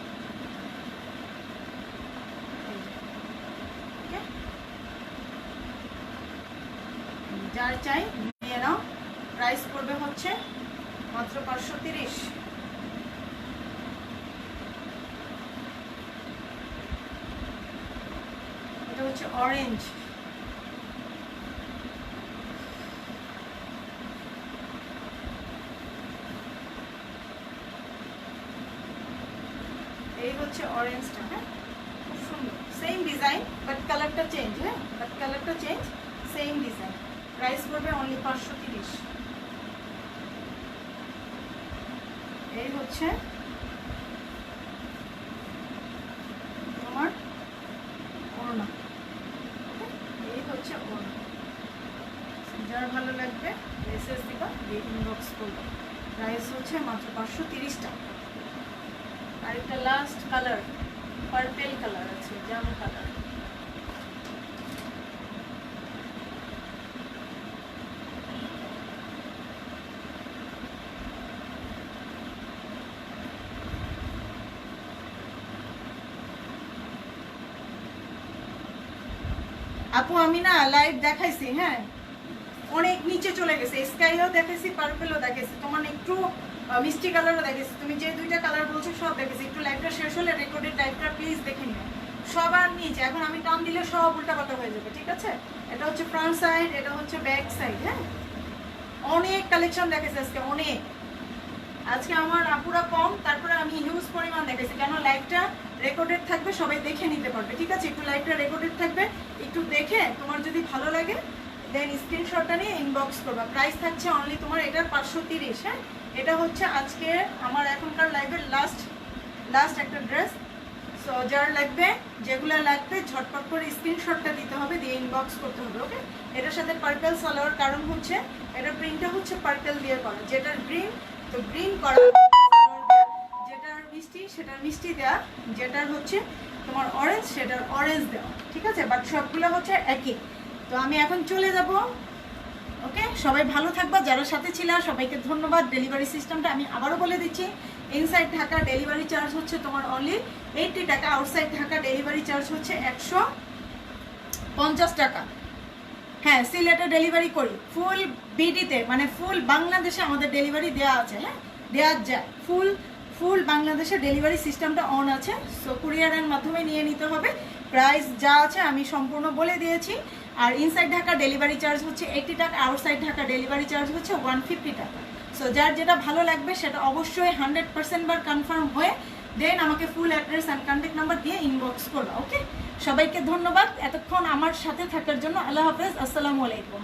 যার চাই নিয়ে নাও। প্রাইস পড়বে হচ্ছে মাত্র 530। এটা হচ্ছে অরেঞ্জ, এই হচ্ছে অরেঞ্জটা, হ্যাঁ খুব সুন্দর, সেম ডিজাইন বাট কালারটা চেঞ্জ, হ্যাঁ বাট কালারটা চেঞ্জ, সেম ডিজাইন। প্রাইস পড়বে অনলি 530। এই হচ্ছে তোমার ওড়না, এই হচ্ছে ওড়না। যার ভালো লাগবে মেসেজ দিবা, দিয়ে ইনবক্স করবো। প্রাইস হচ্ছে মাত্র 530 টাকা। আরেকটা লাস্ট কালার পার্পেল কালার আছে, জাম কালার। আপু আমি না লাইভ দেখাইছি, হ্যাঁ অনেক নিচে চলে গেছে, স্কাইও দেখাইছি, পার্পেলও দেখাইছি, তোমার একটু মিষ্টি কালারও দেখাইছি। তুমি যে 2টা কালার বলছো সব দেখেছি। একটু লাইভটা শেষ হলে রেকর্ডেড লাইভটা প্লিজ দেখে নিও। সবার নিচে এখন আমি টান দিলে সব উল্টাপাল্টা হয়ে যাবে, ঠিক আছে? এটা হচ্ছে ফ্রন্ট সাইড, এটা হচ্ছে ব্যাক সাইড, হ্যাঁ অনেক কালেকশন দেখাইছি আজকে, অনেক। আজকে আমার আপুরা কম, তারপরে আমি হিউজ পরিমাণ দেখেছি, কেন লাইভটা রেকর্ডেড থাকবে, সবাই দেখে নিতে পারবে, ঠিক আছে? একটু লাইভটা রেকর্ডেড থাকবে, একটু দেখে তোমার যদি ভালো লাগে দেন স্ক্রিনশটটা নিয়ে ইনবক্স করবা। প্রাইস থাকছে অনলি তোমার এটার 530, হ্যাঁ এটা হচ্ছে আজকে আমার এখনকার লাইভের লাস্ট একটা ড্রেস। সো যার লাগবে, যেগুলো লাগবে ঝটপট করে স্ক্রিনশটটা দিতে হবে, দিয়ে ইনবক্স করতে হবে, ওকে? এটার সাথে পার্পল সালোয়ার, কারণ হচ্ছে এটার প্রিন্টটা হচ্ছে পার্পল দিয়ে করা, যেটার গ্রিন তো গ্রিন করা, যেটার মিষ্টি সেটার মিষ্টি দেওয়া, যেটার হচ্ছে তোমার অরেঞ্জ সেটার অরেঞ্জ দেওয়া, ঠিক আছে? বাট সবগুলো হচ্ছে একই। তো আমি এখন চলে যাব, ওকে? সবাই ভালো থাকবা, যারা সাথে ছিল সবাইকে ধন্যবাদ। ডেলিভারি সিস্টেমটা আমি আবারও বলে দিচ্ছি, ইনসাইড ঢাকা ডেলিভারি চার্জ হচ্ছে তোমার অনলি 80 টাকা, আউটসাইড ঢাকা ডেলিভারি চার্জ হচ্ছে 150 টাকা। হ্যাঁ সিলেটে ডেলিভারি করি, ফুল বিডিতে মানে ফুল বাংলাদেশে আমাদের ডেলিভারি দেওয়া আছে, হ্যাঁ দেওয়া যায়, ফুল বাংলাদেশে ডেলিভারি সিস্টেমটা অন আছে। সো কুরিয়ারের মাধ্যমে নিয়ে নিতে হবে। প্রাইস যা আছে আমি সম্পূর্ণ বলে দিয়েছি। আর ইনসাইড ঢাকা ডেলিভারি চার্জ হচ্ছে 80 টাকা, আউটসাইড ঢাকা ডেলিভারি চার্জ হচ্ছে 150 টাকা। সো যার যেটা ভালো লাগবে সেটা অবশ্যই 100% বার কনফার্ম হয়ে দেন আমাকে full address and contact number দিয়ে ইনবক্স করবা, ওকে? সবাইকে ধন্যবাদ এতক্ষণ আমার সাথে থাকার জন্য। আল্লাহ হাফেজ, আসসালামু আলাইকুম।